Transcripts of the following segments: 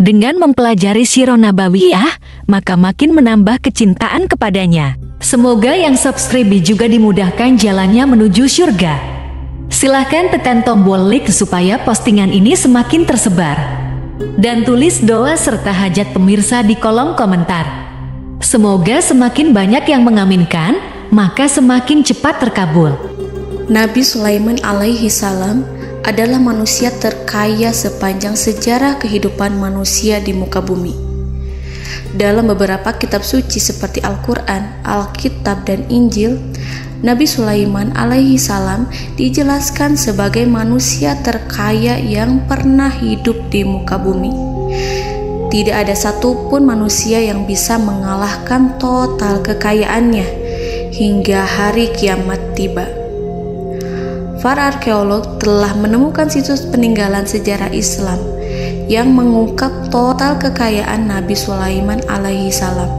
Dengan mempelajari Sirah Nabawiyah, maka makin menambah kecintaan kepadanya. Semoga yang subscribe juga dimudahkan jalannya menuju surga. Silahkan tekan tombol like supaya postingan ini semakin tersebar. Dan tulis doa serta hajat pemirsa di kolom komentar. Semoga semakin banyak yang mengaminkan, maka semakin cepat terkabul. Nabi Sulaiman alaihi salam adalah manusia terkaya sepanjang sejarah kehidupan manusia di muka bumi. Dalam beberapa kitab suci seperti Al-Quran, Alkitab, dan Injil, Nabi Sulaiman alaihi salam dijelaskan sebagai manusia terkaya yang pernah hidup di muka bumi. Tidak ada satupun manusia yang bisa mengalahkan total kekayaannya hingga hari kiamat tiba. Para arkeolog telah menemukan situs peninggalan sejarah Islam yang mengungkap total kekayaan Nabi Sulaiman alaihi salam.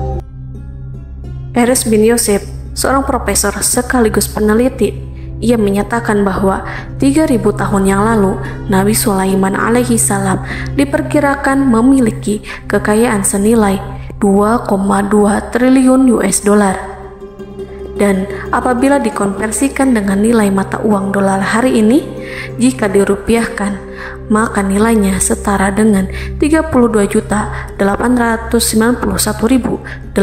Erez bin Yosef, seorang profesor sekaligus peneliti, ia menyatakan bahwa 3.000 tahun yang lalu Nabi Sulaiman alaihi salam diperkirakan memiliki kekayaan senilai 2,2 triliun US dollar. Dan apabila dikonversikan dengan nilai mata uang dolar hari ini, jika dirupiahkan, maka nilainya setara dengan 32.891.870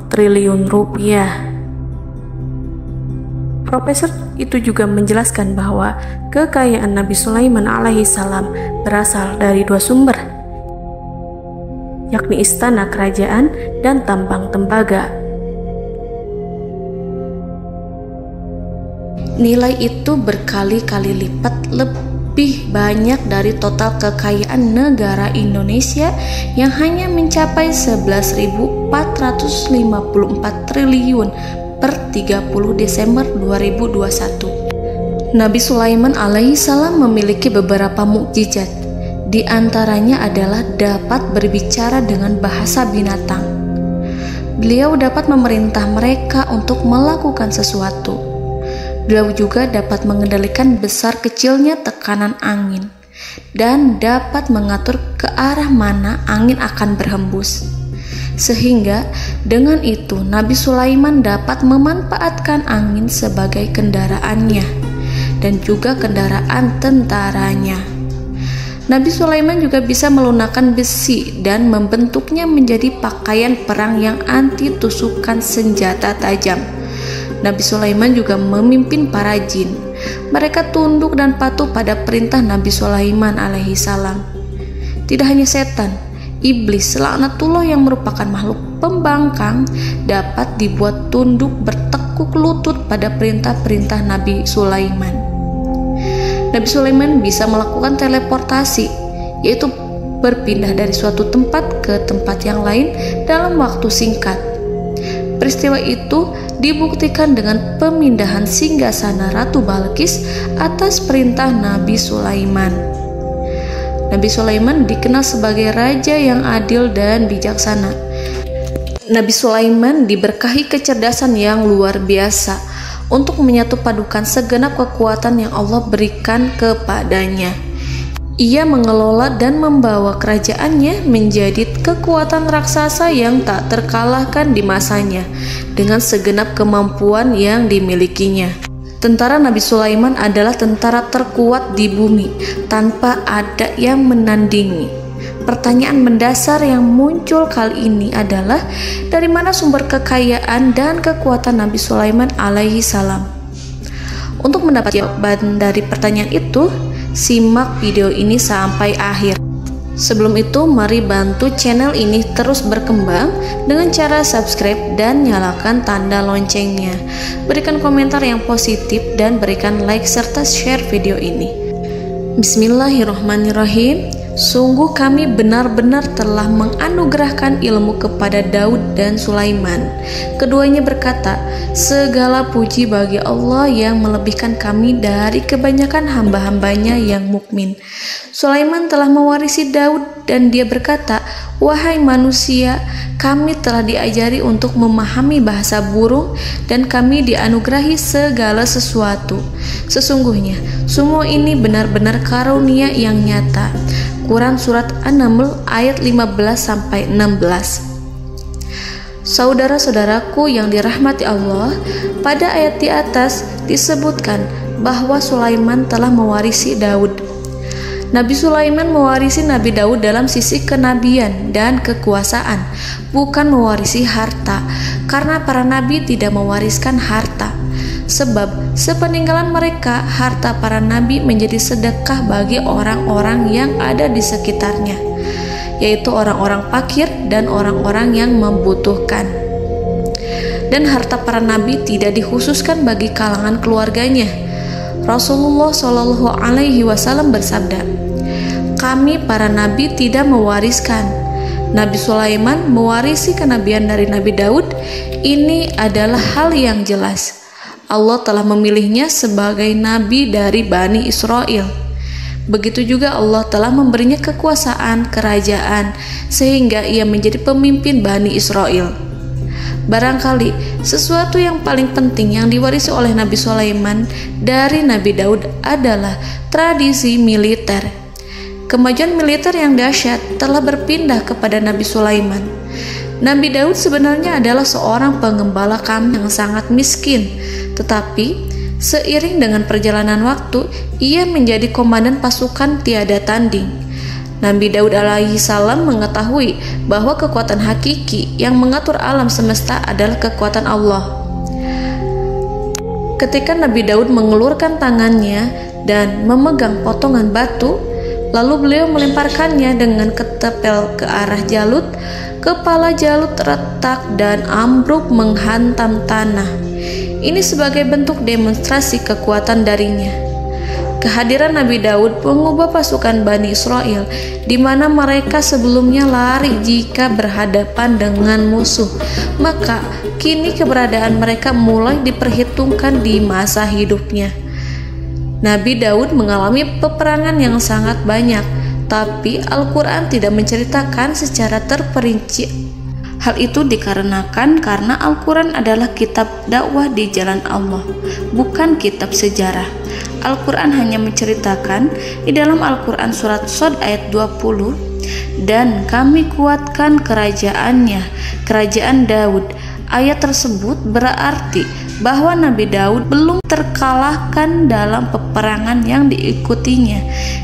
triliun rupiah. Profesor itu juga menjelaskan bahwa kekayaan Nabi Sulaiman alaihi salam berasal dari dua sumber, yakni istana kerajaan dan tambang tembaga. Nilai itu berkali-kali lipat lebih banyak dari total kekayaan negara Indonesia yang hanya mencapai 11.454 triliun per 30 Desember 2021. Nabi Sulaiman alaihi salam memiliki beberapa mukjizat. Di antaranya adalah dapat berbicara dengan bahasa binatang. Beliau dapat memerintah mereka untuk melakukan sesuatu. Beliau juga dapat mengendalikan besar kecilnya tekanan angin dan dapat mengatur ke arah mana angin akan berhembus. Sehingga dengan itu Nabi Sulaiman dapat memanfaatkan angin sebagai kendaraannya dan juga kendaraan tentaranya. Nabi Sulaiman juga bisa melunakkan besi dan membentuknya menjadi pakaian perang yang anti tusukan senjata tajam. Nabi Sulaiman juga memimpin para jin. Mereka tunduk dan patuh pada perintah Nabi Sulaiman alaihi salam. Tidak hanya setan, iblis laknatullah yang merupakan makhluk pembangkang dapat dibuat tunduk bertekuk lutut pada perintah-perintah Nabi Sulaiman. Nabi Sulaiman bisa melakukan teleportasi, yaitu berpindah dari suatu tempat ke tempat yang lain dalam waktu singkat. Peristiwa itu dibuktikan dengan pemindahan singgasana Ratu Balqis atas perintah Nabi Sulaiman. Nabi Sulaiman dikenal sebagai raja yang adil dan bijaksana. Nabi Sulaiman diberkahi kecerdasan yang luar biasa untuk menyatu padukan segenap kekuatan yang Allah berikan kepadanya. Ia mengelola dan membawa kerajaannya menjadi kekuatan raksasa yang tak terkalahkan di masanya dengan segenap kemampuan yang dimilikinya. Tentara Nabi Sulaiman adalah tentara terkuat di bumi tanpa ada yang menandingi. Pertanyaan mendasar yang muncul kali ini adalah dari mana sumber kekayaan dan kekuatan Nabi Sulaiman alaihi salam? Untuk mendapat jawaban dari pertanyaan itu, simak video ini sampai akhir. Sebelum itu, mari bantu channel ini terus berkembang dengan cara subscribe dan nyalakan tanda loncengnya. Berikan komentar yang positif dan berikan like serta share video ini. Bismillahirrahmanirrahim. Sungguh kami benar-benar telah menganugerahkan ilmu kepada Daud dan Sulaiman. Keduanya berkata, segala puji bagi Allah yang melebihkan kami dari kebanyakan hamba-hambanya yang mukmin. Sulaiman telah mewarisi Daud dan dia berkata, wahai manusia, kami telah diajari untuk memahami bahasa burung dan kami dianugerahi segala sesuatu. Sesungguhnya semua ini benar-benar karunia yang nyata. Quran Surat An-Naml ayat 15-16. Saudara-saudaraku yang dirahmati Allah, pada ayat di atas disebutkan bahwa Sulaiman telah mewarisi Daud. Nabi Sulaiman mewarisi Nabi Daud dalam sisi kenabian dan kekuasaan, bukan mewarisi harta, karena para nabi tidak mewariskan harta. Sebab sepeninggalan mereka, harta para nabi menjadi sedekah bagi orang-orang yang ada di sekitarnya, yaitu orang-orang fakir dan orang-orang yang membutuhkan. Dan harta para nabi tidak dikhususkan bagi kalangan keluarganya. Rasulullah Shallallahu Alaihi Wasallam bersabda, "Kami para nabi tidak mewariskan." Nabi Sulaiman mewarisi kenabian dari Nabi Daud. Ini adalah hal yang jelas. Allah telah memilihnya sebagai nabi dari Bani Israel. Begitu juga Allah telah memberinya kekuasaan kerajaan sehingga ia menjadi pemimpin Bani Israel. Barangkali sesuatu yang paling penting yang diwarisi oleh Nabi Sulaiman dari Nabi Daud adalah tradisi militer. Kemajuan militer yang dahsyat telah berpindah kepada Nabi Sulaiman. Nabi Daud sebenarnya adalah seorang pengembala kambing yang sangat miskin, tetapi seiring dengan perjalanan waktu, ia menjadi komandan pasukan tiada tanding. Nabi Daud alaihi salam mengetahui bahwa kekuatan hakiki yang mengatur alam semesta adalah kekuatan Allah. Ketika Nabi Daud mengelurkan tangannya dan memegang potongan batu, lalu beliau melemparkannya dengan ketepel ke arah Jalut, kepala Jalut retak dan ambruk menghantam tanah. Ini sebagai bentuk demonstrasi kekuatan darinya. Kehadiran Nabi Daud mengubah pasukan Bani Israel, di mana mereka sebelumnya lari jika berhadapan dengan musuh. Maka kini keberadaan mereka mulai diperhitungkan di masa hidupnya. Nabi Daud mengalami peperangan yang sangat banyak, tapi Al-Quran tidak menceritakan secara terperinci. Hal itu dikarenakan karena Al-Quran adalah kitab dakwah di jalan Allah, bukan kitab sejarah. Al-Quran hanya menceritakan di dalam Al-Quran surat Shad ayat 20, "Dan kami kuatkan kerajaannya, kerajaan Daud." Ayat tersebut berarti bahwa Nabi Daud belum terkalahkan dalam peperangan yang diikutinya.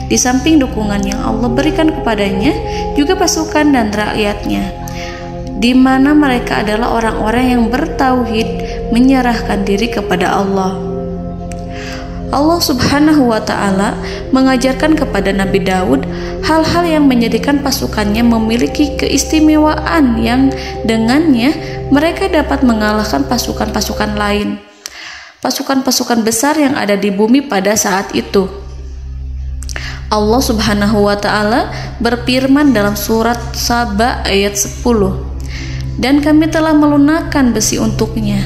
Di samping dukungan yang Allah berikan kepadanya, juga pasukan dan rakyatnya, di mana mereka adalah orang-orang yang bertauhid, menyerahkan diri kepada Allah. Allah Subhanahu wa Ta'ala mengajarkan kepada Nabi Daud hal-hal yang menjadikan pasukannya memiliki keistimewaan yang dengannya mereka dapat mengalahkan pasukan-pasukan lain, pasukan-pasukan besar yang ada di bumi pada saat itu. Allah Subhanahu wa Ta'ala berfirman dalam surat Saba ayat 10, "Dan kami telah melunakkan besi untuknya."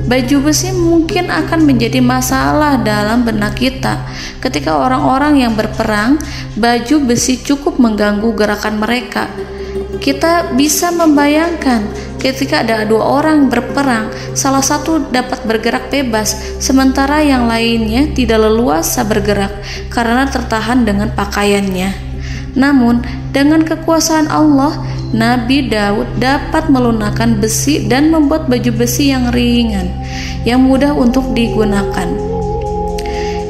Baju besi mungkin akan menjadi masalah dalam benak kita. Ketika orang-orang yang berperang, baju besi cukup mengganggu gerakan mereka. Kita bisa membayangkan ketika ada dua orang berperang, salah satu dapat bergerak bebas, sementara yang lainnya tidak leluasa bergerak karena tertahan dengan pakaiannya. Namun, dengan kekuasaan Allah, Nabi Daud dapat melunakkan besi dan membuat baju besi yang ringan, yang mudah untuk digunakan.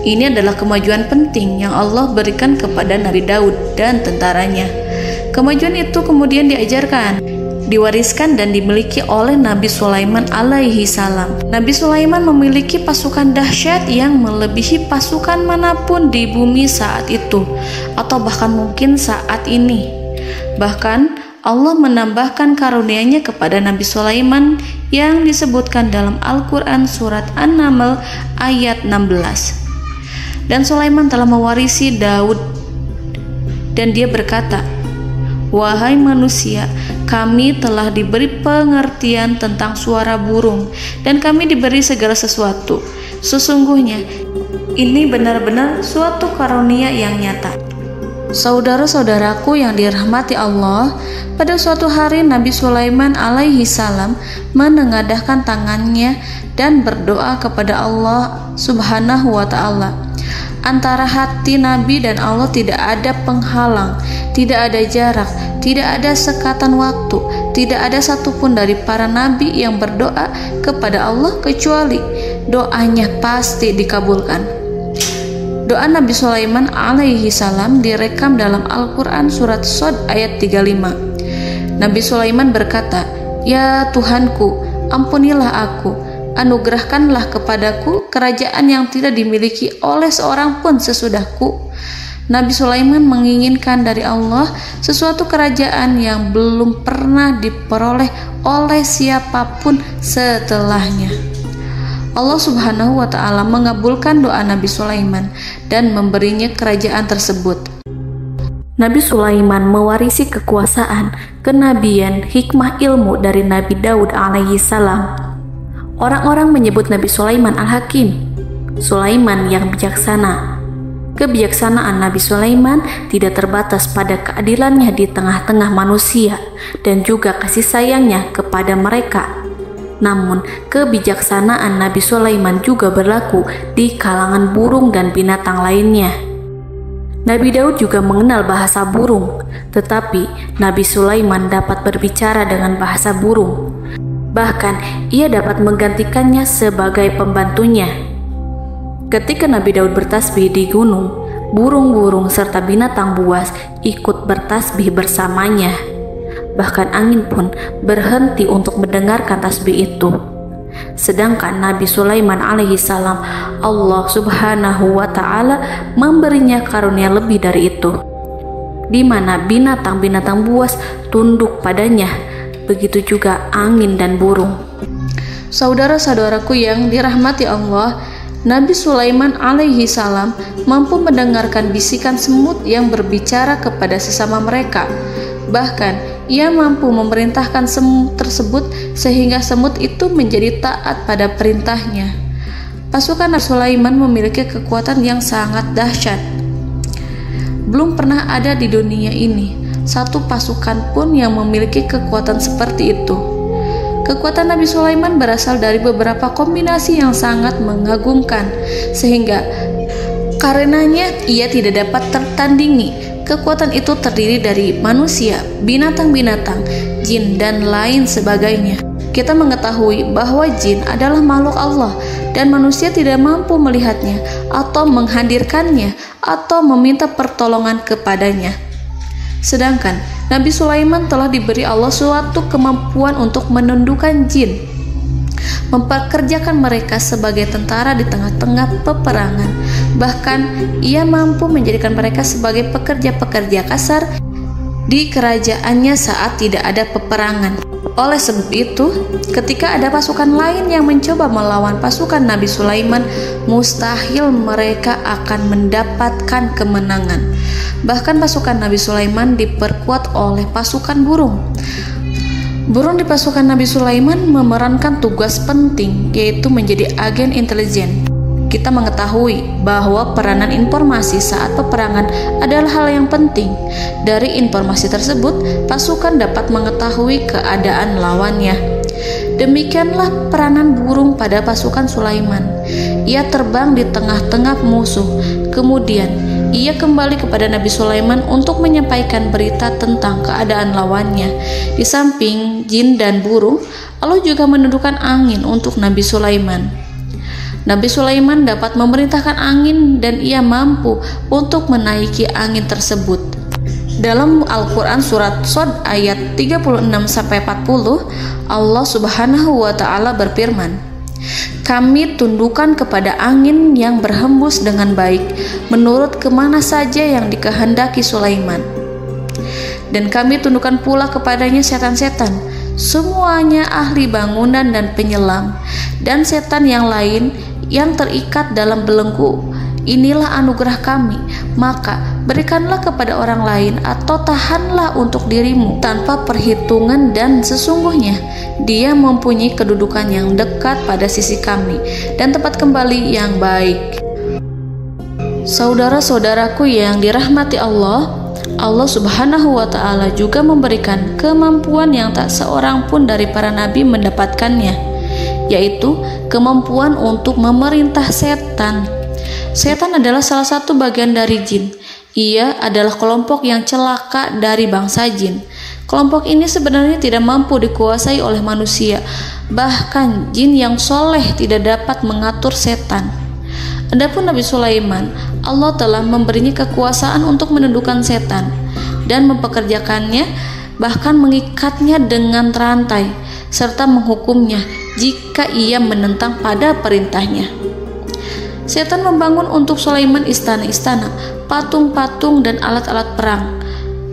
Ini adalah kemajuan penting yang Allah berikan kepada Nabi Daud dan tentaranya. Kemajuan itu kemudian diajarkan, diwariskan dan dimiliki oleh Nabi Sulaiman alaihi salam. Nabi Sulaiman memiliki pasukan dahsyat yang melebihi pasukan manapun di bumi saat itu, atau bahkan mungkin saat ini. Bahkan Allah menambahkan karunia-Nya kepada Nabi Sulaiman yang disebutkan dalam Al-Quran surat An-Naml ayat 16. Dan Sulaiman telah mewarisi Daud, dan dia berkata, "Wahai manusia, kami telah diberi pengertian tentang suara burung, dan kami diberi segala sesuatu. Sesungguhnya ini benar-benar suatu karunia yang nyata." Saudara-saudaraku yang dirahmati Allah, pada suatu hari Nabi Sulaiman alaihi salam menengadahkan tangannya dan berdoa kepada Allah Subhanahu wa ta'ala. Antara hati Nabi dan Allah tidak ada penghalang, tidak ada jarak, tidak ada sekatan waktu, tidak ada satupun dari para nabi yang berdoa kepada Allah kecuali doanya pasti dikabulkan. Doa Nabi Sulaiman alaihi salam direkam dalam Al-Quran surat Shad ayat 35. Nabi Sulaiman berkata, "Ya Tuhanku, ampunilah aku, anugerahkanlah kepadaku kerajaan yang tidak dimiliki oleh seorang pun sesudahku." Nabi Sulaiman menginginkan dari Allah sesuatu kerajaan yang belum pernah diperoleh oleh siapapun setelahnya. Allah Subhanahu wa ta'ala mengabulkan doa Nabi Sulaiman dan memberinya kerajaan tersebut. Nabi Sulaiman mewarisi kekuasaan, kenabian, hikmah ilmu dari Nabi Daud alaihi salam. Orang-orang menyebut Nabi Sulaiman Al-Hakim, Sulaiman yang bijaksana. Kebijaksanaan Nabi Sulaiman tidak terbatas pada keadilannya di tengah-tengah manusia dan juga kasih sayangnya kepada mereka. Namun, kebijaksanaan Nabi Sulaiman juga berlaku di kalangan burung dan binatang lainnya. Nabi Daud juga mengenal bahasa burung, tetapi Nabi Sulaiman dapat berbicara dengan bahasa burung. Bahkan, ia dapat menggantikannya sebagai pembantunya. Ketika Nabi Daud bertasbih di gunung, burung-burung serta binatang buas ikut bertasbih bersamanya. Bahkan angin pun berhenti untuk mendengarkan tasbih itu. Sedangkan Nabi Sulaiman alaihi salam, Allah Subhanahu wa ta'ala memberinya karunia lebih dari itu, di mana binatang-binatang buas tunduk padanya, begitu juga angin dan burung. Saudara-saudaraku yang dirahmati Allah, Nabi Sulaiman alaihi salam mampu mendengarkan bisikan semut yang berbicara kepada sesama mereka. Bahkan ia mampu memerintahkan semut tersebut sehingga semut itu menjadi taat pada perintahnya. Pasukan Nabi Sulaiman memiliki kekuatan yang sangat dahsyat. Belum pernah ada di dunia ini satu pasukan pun yang memiliki kekuatan seperti itu. Kekuatan Nabi Sulaiman berasal dari beberapa kombinasi yang sangat mengagumkan, sehingga karenanya ia tidak dapat tertandingi. Kekuatan itu terdiri dari manusia, binatang-binatang, jin, dan lain sebagainya. Kita mengetahui bahwa jin adalah makhluk Allah dan manusia tidak mampu melihatnya atau menghadirkannya atau meminta pertolongan kepadanya. Sedangkan Nabi Sulaiman telah diberi Allah suatu kemampuan untuk menundukkan jin, memperkerjakan mereka sebagai tentara di tengah-tengah peperangan. Bahkan ia mampu menjadikan mereka sebagai pekerja-pekerja kasar di kerajaannya saat tidak ada peperangan. Oleh sebab itu, ketika ada pasukan lain yang mencoba melawan pasukan Nabi Sulaiman, mustahil mereka akan mendapatkan kemenangan. Bahkan pasukan Nabi Sulaiman diperkuat oleh pasukan burung. Burung di pasukan Nabi Sulaiman memerankan tugas penting, yaitu menjadi agen intelijen. Kita mengetahui bahwa peranan informasi saat peperangan adalah hal yang penting. Dari informasi tersebut, pasukan dapat mengetahui keadaan lawannya. Demikianlah peranan burung pada pasukan Sulaiman. Ia terbang di tengah-tengah musuh. Kemudian, ia kembali kepada Nabi Sulaiman untuk menyampaikan berita tentang keadaan lawannya. Di samping jin dan burung, Allah juga menundukkan angin untuk Nabi Sulaiman. Nabi Sulaiman dapat memerintahkan angin dan ia mampu untuk menaiki angin tersebut. Dalam Al-Quran surat Shad ayat 36-40, Allah Subhanahu wa ta'ala berfirman, "Kami tundukkan kepada angin yang berhembus dengan baik menurut kemana saja yang dikehendaki Sulaiman. Dan kami tundukkan pula kepadanya setan-setan, semuanya ahli bangunan dan penyelam, dan setan yang lain yang terikat dalam belenggu. Inilah anugerah kami, maka berikanlah kepada orang lain atau tahanlah untuk dirimu tanpa perhitungan, dan sesungguhnya dia mempunyai kedudukan yang dekat pada sisi kami dan tempat kembali yang baik." Saudara-saudaraku yang dirahmati Allah, Allah Subhanahu wa Ta'ala juga memberikan kemampuan yang tak seorang pun dari para nabi mendapatkannya, yaitu kemampuan untuk memerintah setan. Setan adalah salah satu bagian dari jin. Ia adalah kelompok yang celaka dari bangsa jin. Kelompok ini sebenarnya tidak mampu dikuasai oleh manusia. Bahkan jin yang soleh tidak dapat mengatur setan. Adapun Nabi Sulaiman, Allah telah memberinya kekuasaan untuk menundukkan setan dan mempekerjakannya, bahkan mengikatnya dengan rantai serta menghukumnya jika ia menentang pada perintahnya. Setan membangun untuk Sulaiman istana-istana, patung-patung dan alat-alat perang.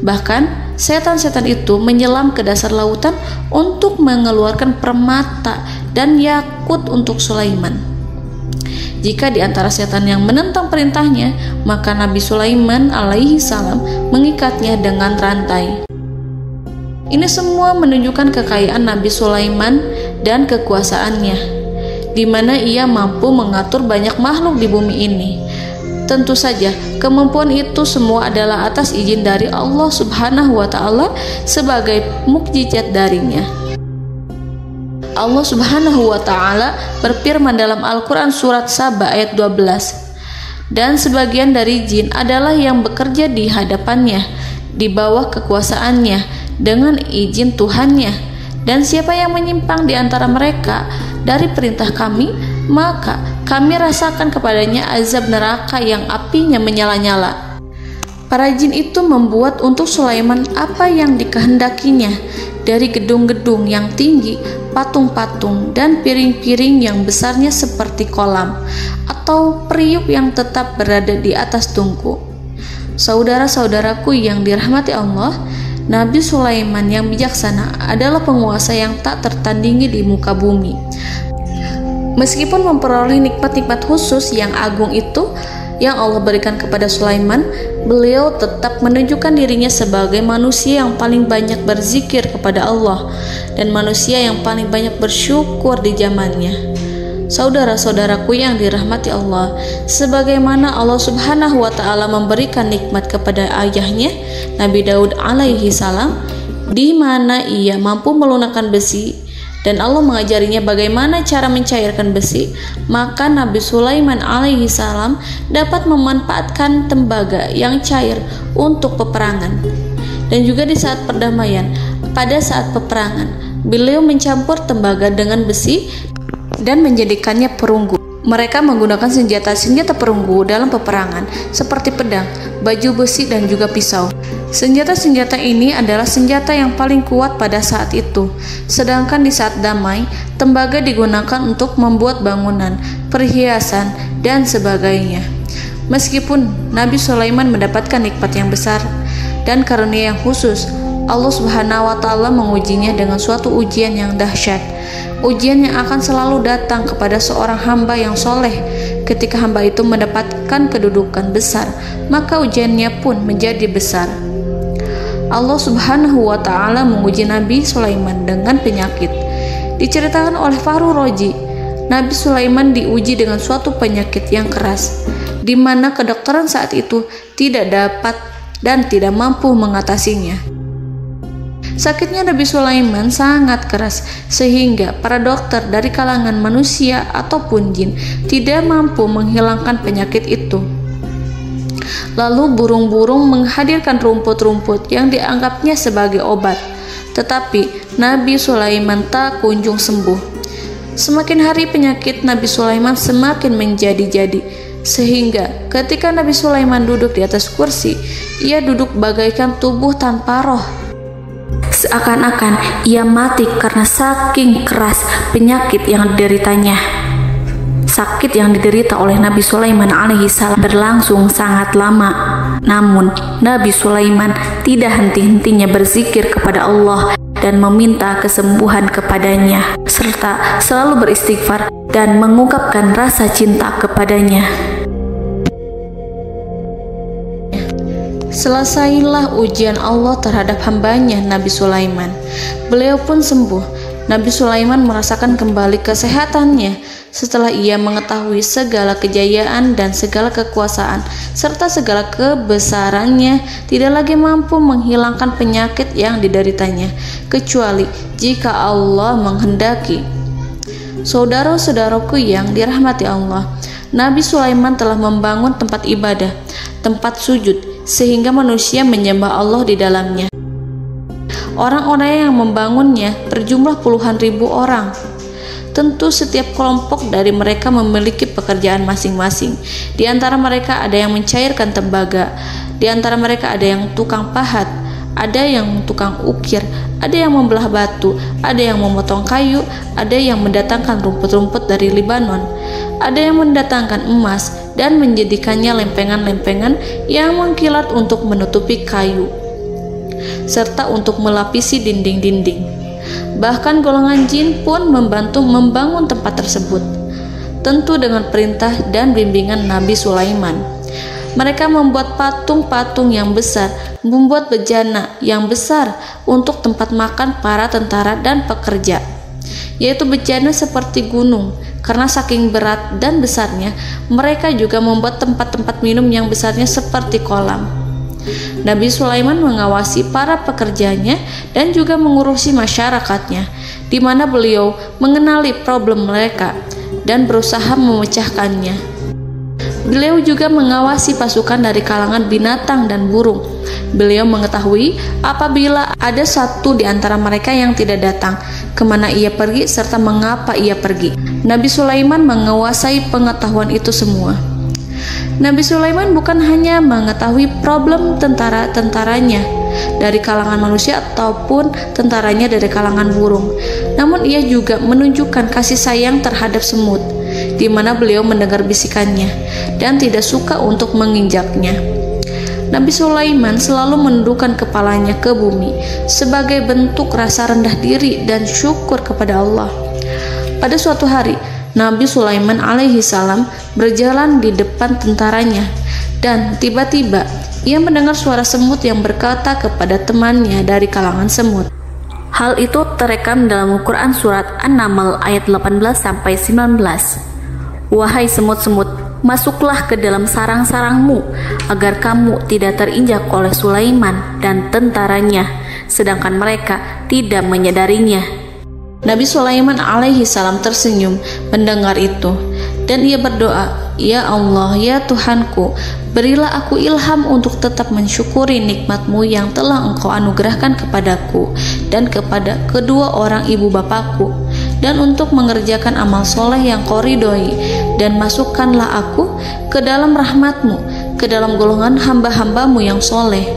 Bahkan setan-setan itu menyelam ke dasar lautan untuk mengeluarkan permata dan yakut untuk Sulaiman. Jika di antara setan yang menentang perintahnya, maka Nabi Sulaiman alaihi salam mengikatnya dengan rantai. Ini semua menunjukkan kekayaan Nabi Sulaiman dan kekuasaannya, di mana ia mampu mengatur banyak makhluk di bumi ini. Tentu saja, kemampuan itu semua adalah atas izin dari Allah Subhanahu wa Ta'ala sebagai mukjizat darinya. Allah Subhanahu wa Ta'ala berfirman dalam Al-Quran surat Saba ayat 12, dan sebagian dari jin adalah yang bekerja di hadapannya di bawah kekuasaannya dengan izin Tuhannya, dan siapa yang menyimpang di antara mereka dari perintah kami, maka kami rasakan kepadanya azab neraka yang apinya menyala-nyala. Para jin itu membuat untuk Sulaiman apa yang dikehendakinya, dari gedung-gedung yang tinggi, patung-patung, dan piring-piring yang besarnya seperti kolam, atau periuk yang tetap berada di atas tungku. Saudara-saudaraku yang dirahmati Allah, Nabi Sulaiman yang bijaksana adalah penguasa yang tak tertandingi di muka bumi. Meskipun memperoleh nikmat-nikmat khusus yang agung itu yang Allah berikan kepada Sulaiman, beliau tetap menunjukkan dirinya sebagai manusia yang paling banyak berzikir kepada Allah dan manusia yang paling banyak bersyukur di zamannya. Saudara-saudaraku yang dirahmati Allah, sebagaimana Allah Subhanahu wa Ta'ala memberikan nikmat kepada ayahnya Nabi Daud alaihi salam, di mana ia mampu melunakkan besi, dan Allah mengajarinya bagaimana cara mencairkan besi, maka Nabi Sulaiman alaihi salam dapat memanfaatkan tembaga yang cair untuk peperangan. Dan juga di saat perdamaian, pada saat peperangan, beliau mencampur tembaga dengan besi dan menjadikannya perunggu. Mereka menggunakan senjata-senjata perunggu dalam peperangan seperti pedang, baju besi, dan juga pisau. Senjata-senjata ini adalah senjata yang paling kuat pada saat itu. Sedangkan di saat damai, tembaga digunakan untuk membuat bangunan, perhiasan, dan sebagainya. Meskipun Nabi Sulaiman mendapatkan nikmat yang besar dan karunia yang khusus, Allah Subhanahu wa Ta'ala mengujinya dengan suatu ujian yang dahsyat. Ujian yang akan selalu datang kepada seorang hamba yang soleh. Ketika hamba itu mendapatkan kedudukan besar, maka ujiannya pun menjadi besar. Allah Subhanahu wa Ta'ala menguji Nabi Sulaiman dengan penyakit. Diceritakan oleh Fahru Roji, Nabi Sulaiman diuji dengan suatu penyakit yang keras, di mana kedokteran saat itu tidak dapat dan tidak mampu mengatasinya. Sakitnya Nabi Sulaiman sangat keras sehingga para dokter dari kalangan manusia ataupun jin tidak mampu menghilangkan penyakit itu. Lalu burung-burung menghadirkan rumput-rumput yang dianggapnya sebagai obat, tetapi Nabi Sulaiman tak kunjung sembuh. Semakin hari penyakit Nabi Sulaiman semakin menjadi-jadi, sehingga ketika Nabi Sulaiman duduk di atas kursi, ia duduk bagaikan tubuh tanpa roh. Seakan-akan ia mati karena saking keras penyakit yang dideritanya. Sakit yang diderita oleh Nabi Sulaiman alaihi salam berlangsung sangat lama. Namun Nabi Sulaiman tidak henti-hentinya berzikir kepada Allah dan meminta kesembuhan kepadanya, serta selalu beristighfar dan mengungkapkan rasa cinta kepadanya. Selesailah ujian Allah terhadap hambanya Nabi Sulaiman. Beliau pun sembuh Nabi Sulaiman merasakan kembali kesehatannya setelah ia mengetahui segala kejayaan dan segala kekuasaan serta segala kebesarannya tidak lagi mampu menghilangkan penyakit yang dideritanya kecuali jika Allah menghendaki. Saudara-saudaraku yang dirahmati Allah, Nabi Sulaiman telah membangun tempat ibadah, tempat sujud, sehingga manusia menyembah Allah di dalamnya. Orang-orang yang membangunnya berjumlah puluhan ribu orang. Tentu setiap kelompok dari mereka memiliki pekerjaan masing-masing. Di antara mereka ada yang mencairkan tembaga, di antara mereka ada yang tukang pahat, ada yang tukang ukir, ada yang membelah batu, ada yang memotong kayu, ada yang mendatangkan rumput-rumput dari Libanon, ada yang mendatangkan emas dan menjadikannya lempengan-lempengan yang mengkilat untuk menutupi kayu serta untuk melapisi dinding-dinding. Bahkan golongan jin pun membantu membangun tempat tersebut, tentu dengan perintah dan bimbingan Nabi Sulaiman. Mereka membuat patung-patung yang besar, membuat bejana yang besar untuk tempat makan para tentara dan pekerja, yaitu bejana seperti gunung. Karena saking berat dan besarnya, mereka juga membuat tempat-tempat minum yang besarnya seperti kolam. Nabi Sulaiman mengawasi para pekerjanya dan juga mengurusi masyarakatnya, di mana beliau mengenali problem mereka dan berusaha memecahkannya. Beliau juga mengawasi pasukan dari kalangan binatang dan burung. Beliau mengetahui apabila ada satu di antara mereka yang tidak datang, kemana ia pergi serta mengapa ia pergi. Nabi Sulaiman menguasai pengetahuan itu semua. Nabi Sulaiman bukan hanya mengetahui problem tentara-tentaranya dari kalangan manusia ataupun tentaranya dari kalangan burung, namun ia juga menunjukkan kasih sayang terhadap semut, di mana beliau mendengar bisikannya dan tidak suka untuk menginjaknya. Nabi Sulaiman selalu menundukkan kepalanya ke bumi sebagai bentuk rasa rendah diri dan syukur kepada Allah. Pada suatu hari, Nabi Sulaiman alaihi salam berjalan di depan tentaranya dan tiba-tiba ia mendengar suara semut yang berkata kepada temannya dari kalangan semut. Hal itu terekam dalam Al-Quran surat An-Naml ayat 18-19. Wahai semut-semut, masuklah ke dalam sarang-sarangmu agar kamu tidak terinjak oleh Sulaiman dan tentaranya, sedangkan mereka tidak menyadarinya. Nabi Sulaiman alaihi salam tersenyum mendengar itu dan ia berdoa, "Ya Allah, ya Tuhanku, berilah aku ilham untuk tetap mensyukuri nikmat-Mu yang telah Engkau anugerahkan kepadaku dan kepada kedua orang ibu bapakku, dan untuk mengerjakan amal soleh yang Kau ridhoi, dan masukkanlah aku ke dalam rahmat-Mu, ke dalam golongan hamba-hamba-Mu yang soleh."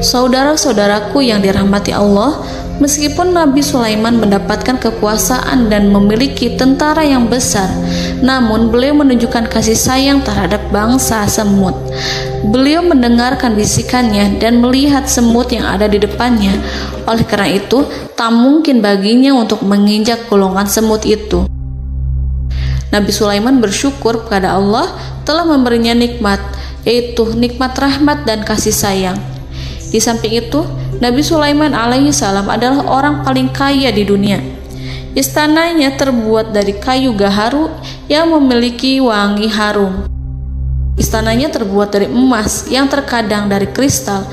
Saudara-saudaraku yang dirahmati Allah, meskipun Nabi Sulaiman mendapatkan kekuasaan dan memiliki tentara yang besar, namun beliau menunjukkan kasih sayang terhadap bangsa semut. Beliau mendengarkan bisikannya dan melihat semut yang ada di depannya. Oleh karena itu, tak mungkin baginya untuk menginjak golongan semut itu. Nabi Sulaiman bersyukur kepada Allah telah memberinya nikmat, yaitu nikmat rahmat dan kasih sayang. Di samping itu, Nabi Sulaiman alaihi salam adalah orang paling kaya di dunia. Istananya terbuat dari kayu gaharu yang memiliki wangi harum. Istananya terbuat dari emas yang terkadang dari kristal.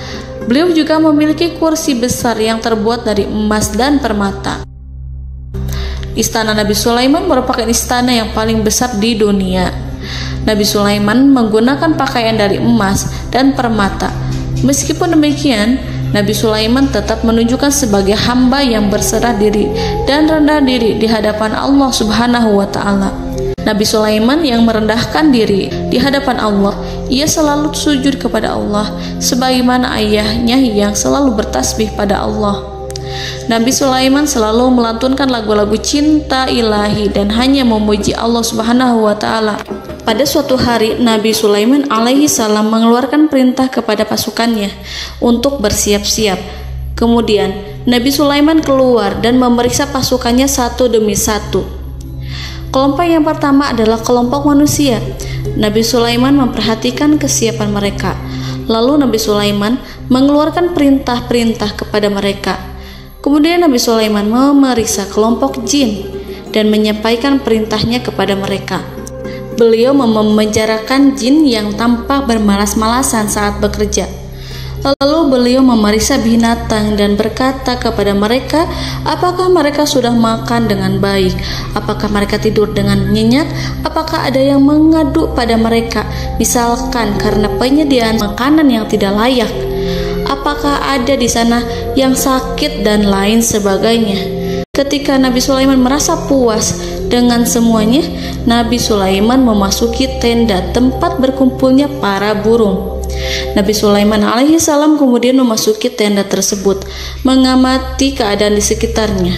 Beliau juga memiliki kursi besar yang terbuat dari emas dan permata. Istana Nabi Sulaiman merupakan istana yang paling besar di dunia. Nabi Sulaiman menggunakan pakaian dari emas dan permata. Meskipun demikian, Nabi Sulaiman tetap menunjukkan sebagai hamba yang berserah diri dan rendah diri di hadapan Allah Subhanahu wa Ta'ala. Nabi Sulaiman yang merendahkan diri di hadapan Allah, ia selalu sujud kepada Allah, sebagaimana ayahnya yang selalu bertasbih pada Allah. Nabi Sulaiman selalu melantunkan lagu-lagu cinta ilahi dan hanya memuji Allah Subhanahu wa Ta'ala. Pada suatu hari, Nabi Sulaiman alaihi salam mengeluarkan perintah kepada pasukannya untuk bersiap-siap. Kemudian, Nabi Sulaiman keluar dan memeriksa pasukannya satu demi satu. Kelompok yang pertama adalah kelompok manusia. Nabi Sulaiman memperhatikan kesiapan mereka. Lalu Nabi Sulaiman mengeluarkan perintah-perintah kepada mereka. Kemudian Nabi Sulaiman memeriksa kelompok jin dan menyampaikan perintahnya kepada mereka. Beliau memenjarakan jin yang tampak bermalas-malasan saat bekerja. Lalu beliau memeriksa binatang dan berkata kepada mereka, apakah mereka sudah makan dengan baik? Apakah mereka tidur dengan nyenyak? Apakah ada yang mengadu pada mereka, misalkan karena penyediaan makanan yang tidak layak? Apakah ada di sana yang sakit dan lain sebagainya? Ketika Nabi Sulaiman merasa puas dengan semuanya, Nabi Sulaiman memasuki tenda tempat berkumpulnya para burung. Nabi Sulaiman alaihi salam kemudian memasuki tenda tersebut, mengamati keadaan di sekitarnya,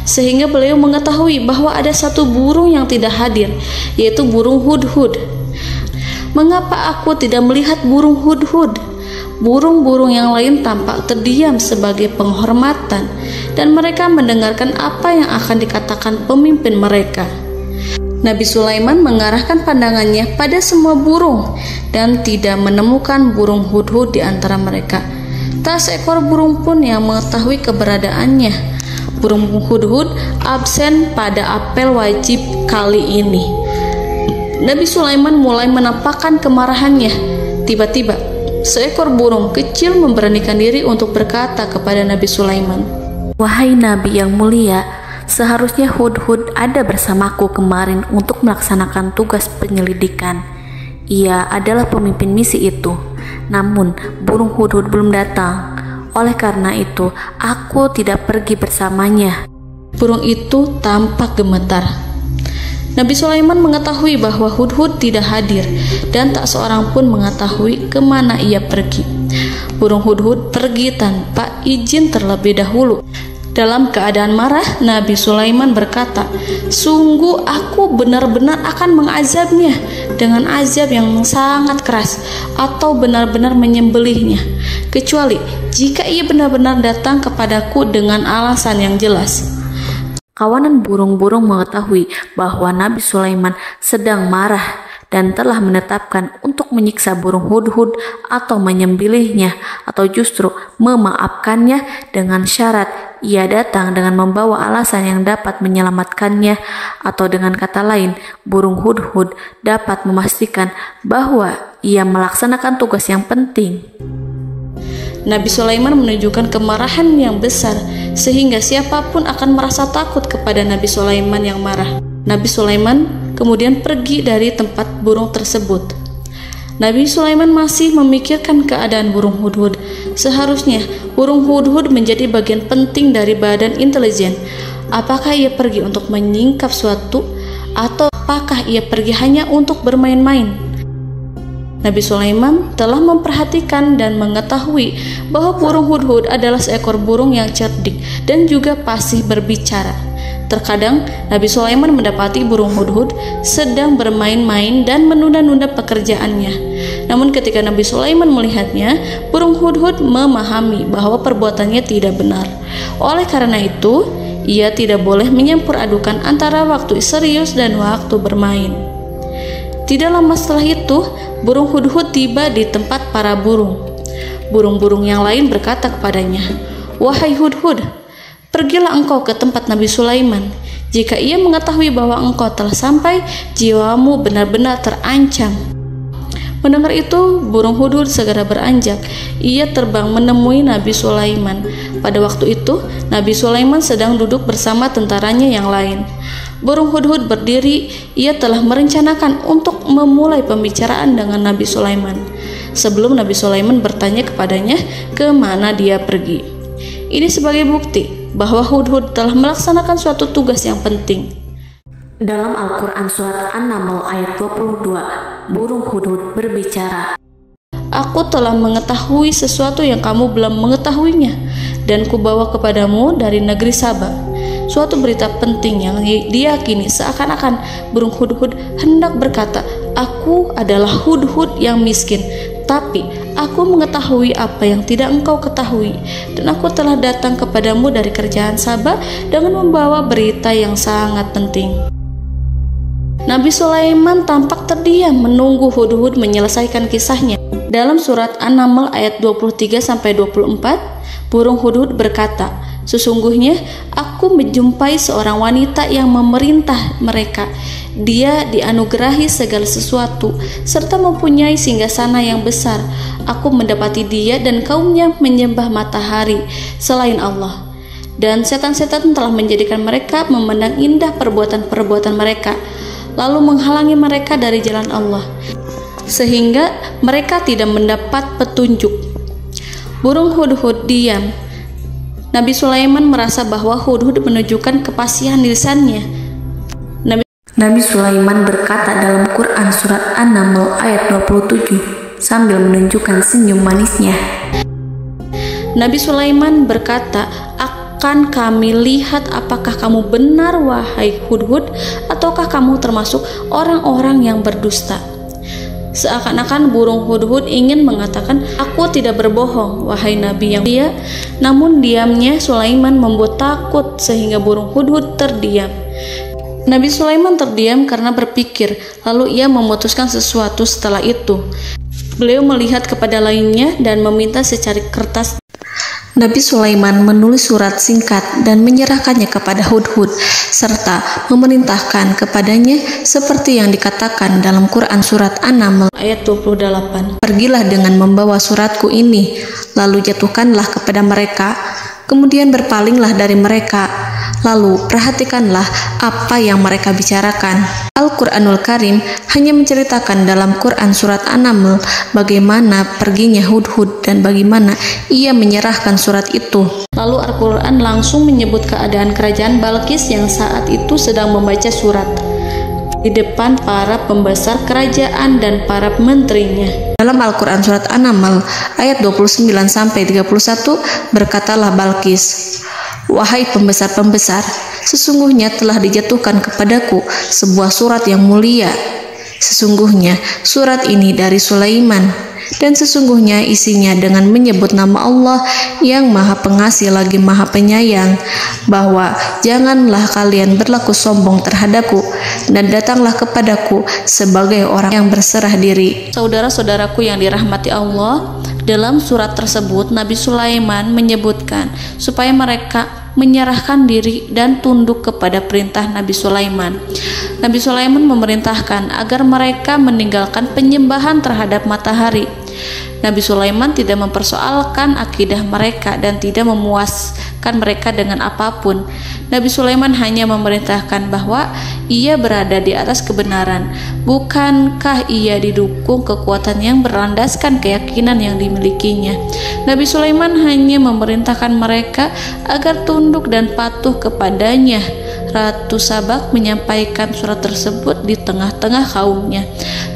sehingga beliau mengetahui bahwa ada satu burung yang tidak hadir, yaitu burung hudhud. Mengapa aku tidak melihat burung hudhud? Burung-burung yang lain tampak terdiam sebagai penghormatan, dan mereka mendengarkan apa yang akan dikatakan pemimpin mereka. Nabi Sulaiman mengarahkan pandangannya pada semua burung dan tidak menemukan burung hudhud di antara mereka. Tak seekor burung pun yang mengetahui keberadaannya. Burung hudhud absen pada apel wajib kali ini. Nabi Sulaiman mulai menampakkan kemarahannya. Tiba-tiba, seekor burung kecil memberanikan diri untuk berkata kepada Nabi Sulaiman, "Wahai Nabi yang mulia, seharusnya hudhud ada bersamaku kemarin untuk melaksanakan tugas penyelidikan. Ia adalah pemimpin misi itu. Namun, burung hudhud belum datang. Oleh karena itu, aku tidak pergi bersamanya." Burung itu tampak gemetar. Nabi Sulaiman mengetahui bahwa hudhud tidak hadir dan tak seorang pun mengetahui kemana ia pergi. Burung hudhud pergi tanpa izin terlebih dahulu. Dalam keadaan marah, Nabi Sulaiman berkata, "Sungguh aku benar-benar akan mengazabnya dengan azab yang sangat keras atau benar-benar menyembelihnya, kecuali jika ia benar-benar datang kepadaku dengan alasan yang jelas." Kawanan burung-burung mengetahui bahwa Nabi Sulaiman sedang marah dan telah menetapkan untuk menyiksa burung hudhud atau menyembelihnya atau justru memaafkannya dengan syarat ia datang dengan membawa alasan yang dapat menyelamatkannya, atau dengan kata lain, burung hudhud dapat memastikan bahwa ia melaksanakan tugas yang penting. Nabi Sulaiman menunjukkan kemarahan yang besar sehingga siapapun akan merasa takut kepada Nabi Sulaiman yang marah. Nabi Sulaiman kemudian pergi dari tempat burung tersebut. Nabi Sulaiman masih memikirkan keadaan burung hudhud. Seharusnya burung hudhud menjadi bagian penting dari badan intelijen. Apakah ia pergi untuk menyingkap suatu, atau apakah ia pergi hanya untuk bermain-main? Nabi Sulaiman telah memperhatikan dan mengetahui bahwa burung hudhud adalah seekor burung yang cerdik dan juga fasih berbicara. Terkadang Nabi Sulaiman mendapati burung hudhud sedang bermain-main dan menunda-nunda pekerjaannya. Namun ketika Nabi Sulaiman melihatnya, burung hudhud memahami bahwa perbuatannya tidak benar. Oleh karena itu, ia tidak boleh menyampur adukan antara waktu serius dan waktu bermain. Tidak lama setelah itu, burung hudhud tiba di tempat para burung. Burung-burung yang lain berkata kepadanya, "Wahai hudhud, pergilah engkau ke tempat Nabi Sulaiman. Jika ia mengetahui bahwa engkau telah sampai, jiwamu benar-benar terancam." Mendengar itu, burung hudhud segera beranjak. Ia terbang menemui Nabi Sulaiman. Pada waktu itu, Nabi Sulaiman sedang duduk bersama tentaranya yang lain. Burung hudhud berdiri. Ia telah merencanakan untuk memulai pembicaraan dengan Nabi Sulaiman sebelum Nabi Sulaiman bertanya kepadanya kemana dia pergi. Ini sebagai bukti bahwa hudhud telah melaksanakan suatu tugas yang penting. Dalam Al-Quran Surat An-Naml ayat 22, burung hudhud berbicara, "Aku telah mengetahui sesuatu yang kamu belum mengetahuinya, dan kubawa kepadamu dari negeri Saba suatu berita penting yang diyakini seakan-akan burung hudhud hendak berkata, 'Aku adalah hudhud yang miskin, tapi aku mengetahui apa yang tidak engkau ketahui, dan aku telah datang kepadamu dari kerajaan Saba dengan membawa berita yang sangat penting.'" Nabi Sulaiman tampak terdiam menunggu hudhud menyelesaikan kisahnya. Dalam surat An-Naml ayat 23-24, burung hudhud berkata, Sesungguhnya aku menjumpai seorang wanita yang memerintah mereka. Dia dianugerahi segala sesuatu serta mempunyai singgasana yang besar. Aku mendapati dia dan kaumnya menyembah matahari selain Allah. Dan setan-setan telah menjadikan mereka memandang indah perbuatan-perbuatan mereka, lalu menghalangi mereka dari jalan Allah, sehingga mereka tidak mendapat petunjuk. Burung hudhud diam. Nabi Sulaiman merasa bahwa hudhud menunjukkan kepasihan lisannya. Nabi Sulaiman berkata dalam Quran surat An-Naml ayat 27 sambil menunjukkan senyum manisnya. Nabi Sulaiman berkata, "Akan kami lihat apakah kamu benar wahai hudhud, ataukah kamu termasuk orang-orang yang berdusta." Seakan-akan burung hudhud ingin mengatakan, "Aku tidak berbohong, wahai Nabi yang mulia." Namun diamnya Sulaiman membuat takut sehingga burung hudhud terdiam. Nabi Sulaiman terdiam karena berpikir, lalu ia memutuskan sesuatu setelah itu. Beliau melihat kepada lainnya dan meminta secari kertas. Nabi Sulaiman menulis surat singkat dan menyerahkannya kepada hudhud serta memerintahkan kepadanya seperti yang dikatakan dalam Quran surat An-Naml ayat 28. "Pergilah dengan membawa suratku ini, lalu jatuhkanlah kepada mereka, kemudian berpalinglah dari mereka, lalu perhatikanlah apa yang mereka bicarakan." Al-Quranul Karim hanya menceritakan dalam Quran surat An-Naml bagaimana perginya hudhud dan bagaimana ia menyerahkan surat itu. Lalu Al-Quran langsung menyebut keadaan kerajaan Balqis yang saat itu sedang membaca surat di depan para pembesar kerajaan dan para menterinya. Dalam Al-Quran surat An-Naml ayat 29-31 berkatalah Balqis, "Wahai pembesar-pembesar, sesungguhnya telah dijatuhkan kepadaku sebuah surat yang mulia. Sesungguhnya surat ini dari Sulaiman, dan sesungguhnya isinya dengan menyebut nama Allah yang Maha Pengasih lagi Maha Penyayang, bahwa janganlah kalian berlaku sombong terhadapku, dan datanglah kepadaku sebagai orang yang berserah diri." Saudara-saudaraku yang dirahmati Allah, dalam surat tersebut Nabi Sulaiman menyebutkan supaya mereka menyerahkan diri dan tunduk kepada perintah Nabi Sulaiman. Nabi Sulaiman memerintahkan agar mereka meninggalkan penyembahan terhadap matahari. Nabi Sulaiman tidak mempersoalkan akidah mereka dan tidak memuaskan mereka dengan apapun. Nabi Sulaiman hanya memerintahkan bahwa ia berada di atas kebenaran. Bukankah ia didukung kekuatan yang berlandaskan keyakinan yang dimilikinya? Nabi Sulaiman hanya memerintahkan mereka agar tunduk dan patuh kepadanya. Ratu Sabak menyampaikan surat tersebut di tengah-tengah kaumnya.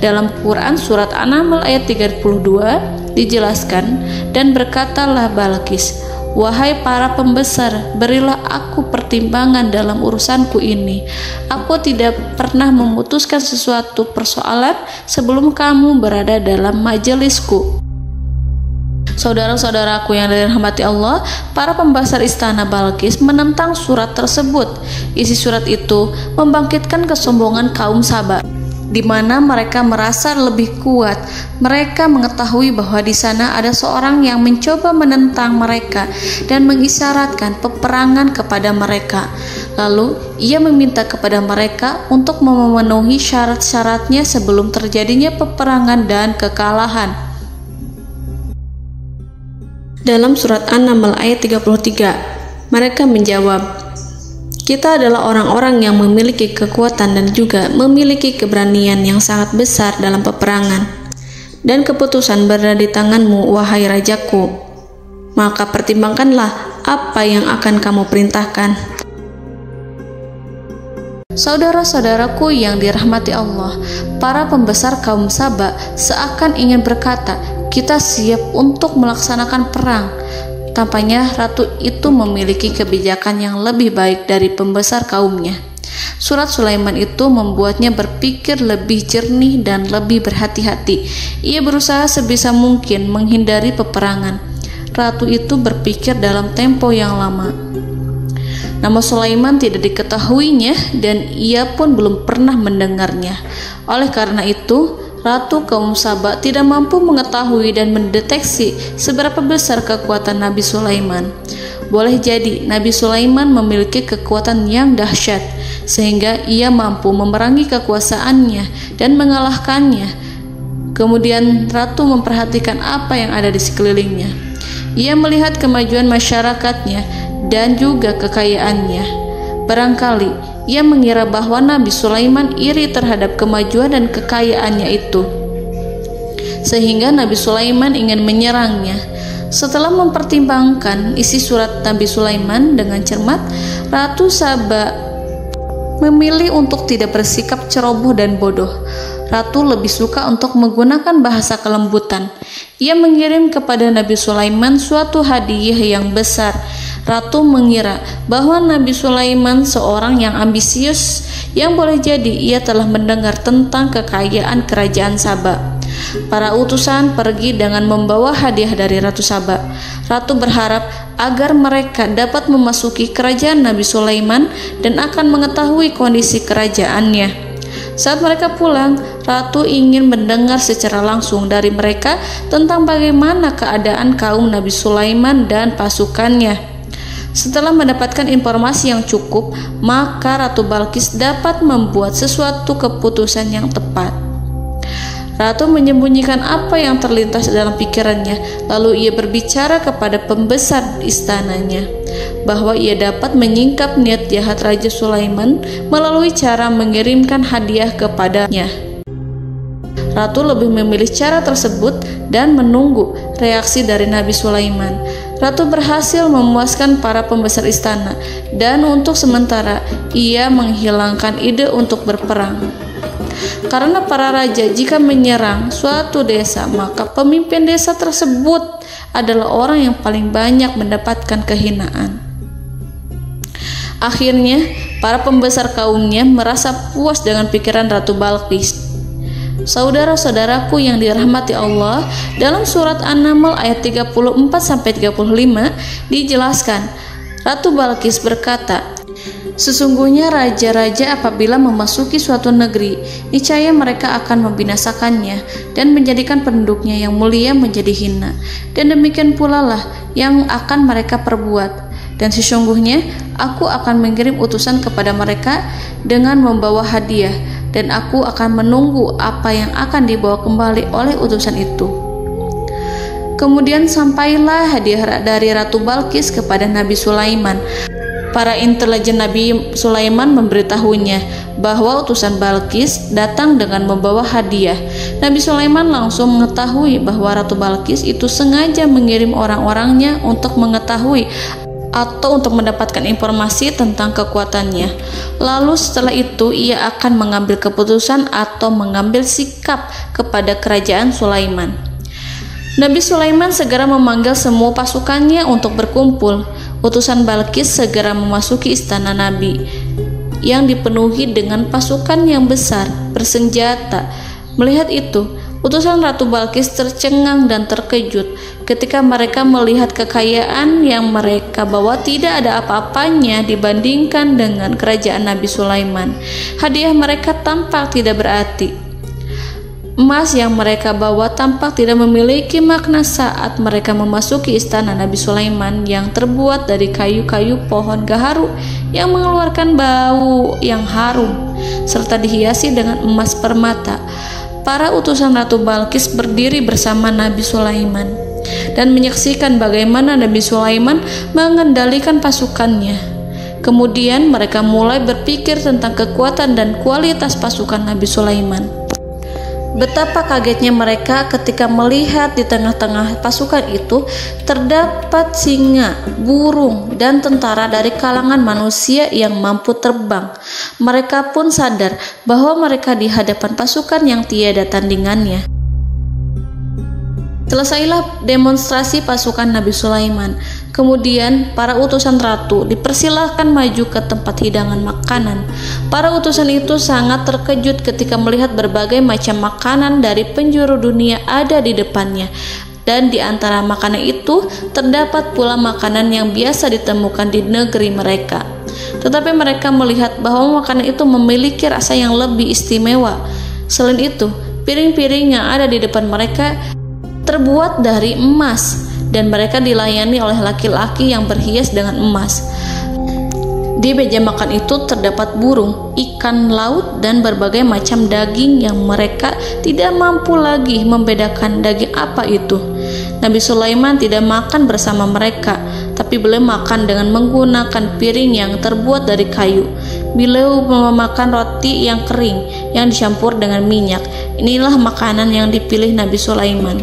Dalam Quran surat An-Naml ayat 32 dijelaskan, "Dan berkatalah Balqis, wahai para pembesar, berilah aku pertimbangan dalam urusanku ini. Aku tidak pernah memutuskan sesuatu persoalan sebelum kamu berada dalam majelisku." Saudara-saudaraku yang dirahmati Allah, para pembesar istana Balqis menentang surat tersebut. Isi surat itu membangkitkan kesombongan kaum Sabak, di mana mereka merasa lebih kuat. Mereka mengetahui bahwa di sana ada seorang yang mencoba menentang mereka dan mengisyaratkan peperangan kepada mereka. Lalu ia meminta kepada mereka untuk memenuhi syarat-syaratnya sebelum terjadinya peperangan dan kekalahan. Dalam surat An-Naml ayat 33, mereka menjawab, "Kita adalah orang-orang yang memiliki kekuatan dan juga memiliki keberanian yang sangat besar dalam peperangan. Dan keputusan berada di tanganmu, wahai rajaku. Maka pertimbangkanlah apa yang akan kamu perintahkan." Saudara-saudaraku yang dirahmati Allah, para pembesar kaum Sabak seakan ingin berkata, "Kita siap untuk melaksanakan perang." Tampaknya ratu itu memiliki kebijakan yang lebih baik dari pembesar kaumnya. Surat Sulaiman itu membuatnya berpikir lebih jernih dan lebih berhati-hati. Ia berusaha sebisa mungkin menghindari peperangan. Ratu itu berpikir dalam tempo yang lama. Nama Sulaiman tidak diketahuinya dan ia pun belum pernah mendengarnya. Oleh karena itu, Ratu kaum Sabak tidak mampu mengetahui dan mendeteksi seberapa besar kekuatan Nabi Sulaiman. boleh jadi Nabi Sulaiman memiliki kekuatan yang dahsyat sehingga ia mampu memerangi kekuasaannya dan mengalahkannya. Kemudian ratu memperhatikan apa yang ada di sekelilingnya. Ia melihat kemajuan masyarakatnya dan juga kekayaannya. Barangkali ia mengira bahwa Nabi Sulaiman iri terhadap kemajuan dan kekayaannya itu, sehingga Nabi Sulaiman ingin menyerangnya. Setelah mempertimbangkan isi surat Nabi Sulaiman dengan cermat, Ratu Saba memilih untuk tidak bersikap ceroboh dan bodoh. Ratu lebih suka untuk menggunakan bahasa kelembutan. Ia mengirim kepada Nabi Sulaiman suatu hadiah yang besar. Ratu mengira bahwa Nabi Sulaiman seorang yang ambisius, yang boleh jadi ia telah mendengar tentang kekayaan kerajaan Saba. Para utusan pergi dengan membawa hadiah dari Ratu Saba. Ratu berharap agar mereka dapat memasuki kerajaan Nabi Sulaiman dan akan mengetahui kondisi kerajaannya. Saat mereka pulang, Ratu ingin mendengar secara langsung dari mereka tentang bagaimana keadaan kaum Nabi Sulaiman dan pasukannya. Setelah mendapatkan informasi yang cukup, maka Ratu Balqis dapat membuat sesuatu keputusan yang tepat. Ratu menyembunyikan apa yang terlintas dalam pikirannya, lalu ia berbicara kepada pembesar istananya bahwa ia dapat menyingkap niat jahat Raja Sulaiman melalui cara mengirimkan hadiah kepadanya. Ratu lebih memilih cara tersebut dan menunggu reaksi dari Nabi Sulaiman. Ratu berhasil memuaskan para pembesar istana, dan untuk sementara ia menghilangkan ide untuk berperang. Karena para raja jika menyerang suatu desa, maka pemimpin desa tersebut adalah orang yang paling banyak mendapatkan kehinaan. Akhirnya, para pembesar kaumnya merasa puas dengan pikiran Ratu Balqis. Saudara-saudaraku yang dirahmati Allah, dalam surat An-Naml ayat 34-35 dijelaskan, Ratu Balqis berkata, "Sesungguhnya raja-raja apabila memasuki suatu negeri, niscaya mereka akan membinasakannya dan menjadikan penduduknya yang mulia menjadi hina. Dan demikian pula lah yang akan mereka perbuat. Dan sesungguhnya aku akan mengirim utusan kepada mereka dengan membawa hadiah, dan aku akan menunggu apa yang akan dibawa kembali oleh utusan itu." Kemudian sampailah hadiah dari Ratu Balqis kepada Nabi Sulaiman. Para intelijen Nabi Sulaiman memberitahunya bahwa utusan Balqis datang dengan membawa hadiah. Nabi Sulaiman langsung mengetahui bahwa Ratu Balqis itu sengaja mengirim orang-orangnya untuk mengetahui atau untuk mendapatkan informasi tentang kekuatannya. Lalu setelah itu ia akan mengambil keputusan atau mengambil sikap kepada kerajaan Sulaiman. Nabi Sulaiman segera memanggil semua pasukannya untuk berkumpul. Utusan Balqis segera memasuki istana Nabi yang dipenuhi dengan pasukan yang besar bersenjata. Melihat itu, utusan Ratu Balqis tercengang dan terkejut ketika mereka melihat kekayaan yang mereka bawa tidak ada apa-apanya dibandingkan dengan kerajaan Nabi Sulaiman. Hadiah mereka tampak tidak berarti. Emas yang mereka bawa tampak tidak memiliki makna saat mereka memasuki istana Nabi Sulaiman yang terbuat dari kayu-kayu pohon gaharu yang mengeluarkan bau yang harum serta dihiasi dengan emas permata. Para utusan Ratu Balqis berdiri bersama Nabi Sulaiman dan menyaksikan bagaimana Nabi Sulaiman mengendalikan pasukannya. Kemudian mereka mulai berpikir tentang kekuatan dan kualitas pasukan Nabi Sulaiman. Betapa kagetnya mereka ketika melihat di tengah-tengah pasukan itu terdapat singa, burung, dan tentara dari kalangan manusia yang mampu terbang. Mereka pun sadar bahwa mereka di hadapan pasukan yang tiada tandingannya. Selesailah demonstrasi pasukan Nabi Sulaiman. Kemudian para utusan ratu dipersilahkan maju ke tempat hidangan makanan. Para utusan itu sangat terkejut ketika melihat berbagai macam makanan dari penjuru dunia ada di depannya. Dan di antara makanan itu terdapat pula makanan yang biasa ditemukan di negeri mereka. Tetapi mereka melihat bahwa makanan itu memiliki rasa yang lebih istimewa. Selain itu, piring-piring yang ada di depan mereka terbuat dari emas dan mereka dilayani oleh laki-laki yang berhias dengan emas. Di meja makan itu terdapat burung, ikan laut, dan berbagai macam daging yang mereka tidak mampu lagi membedakan daging apa itu. Nabi Sulaiman tidak makan bersama mereka, tapi beliau makan dengan menggunakan piring yang terbuat dari kayu. Beliau memakan roti yang kering yang dicampur dengan minyak. Inilah makanan yang dipilih Nabi Sulaiman.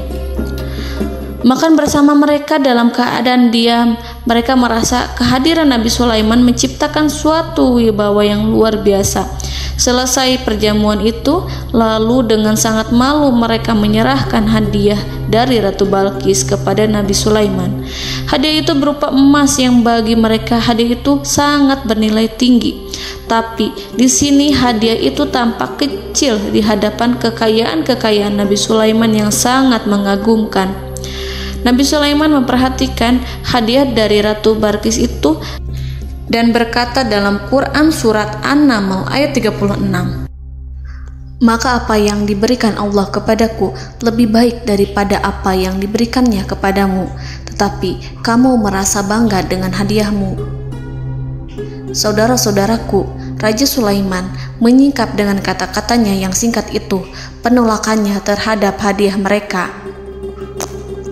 Makan bersama mereka dalam keadaan diam, mereka merasa kehadiran Nabi Sulaiman menciptakan suatu wibawa yang luar biasa. Selesai perjamuan itu, lalu dengan sangat malu mereka menyerahkan hadiah dari Ratu Balqis kepada Nabi Sulaiman. Hadiah itu berupa emas yang bagi mereka hadiah itu sangat bernilai tinggi. Tapi di sini hadiah itu tampak kecil di hadapan kekayaan Nabi Sulaiman yang sangat mengagumkan. Nabi Sulaiman memperhatikan hadiah dari Ratu Balqis itu dan berkata dalam Quran surat An-Naml ayat 36, "Maka apa yang diberikan Allah kepadaku lebih baik daripada apa yang diberikannya kepadamu, tetapi kamu merasa bangga dengan hadiahmu." Saudara-saudaraku, Raja Sulaiman menyingkap dengan kata-katanya yang singkat itu penolakannya terhadap hadiah mereka.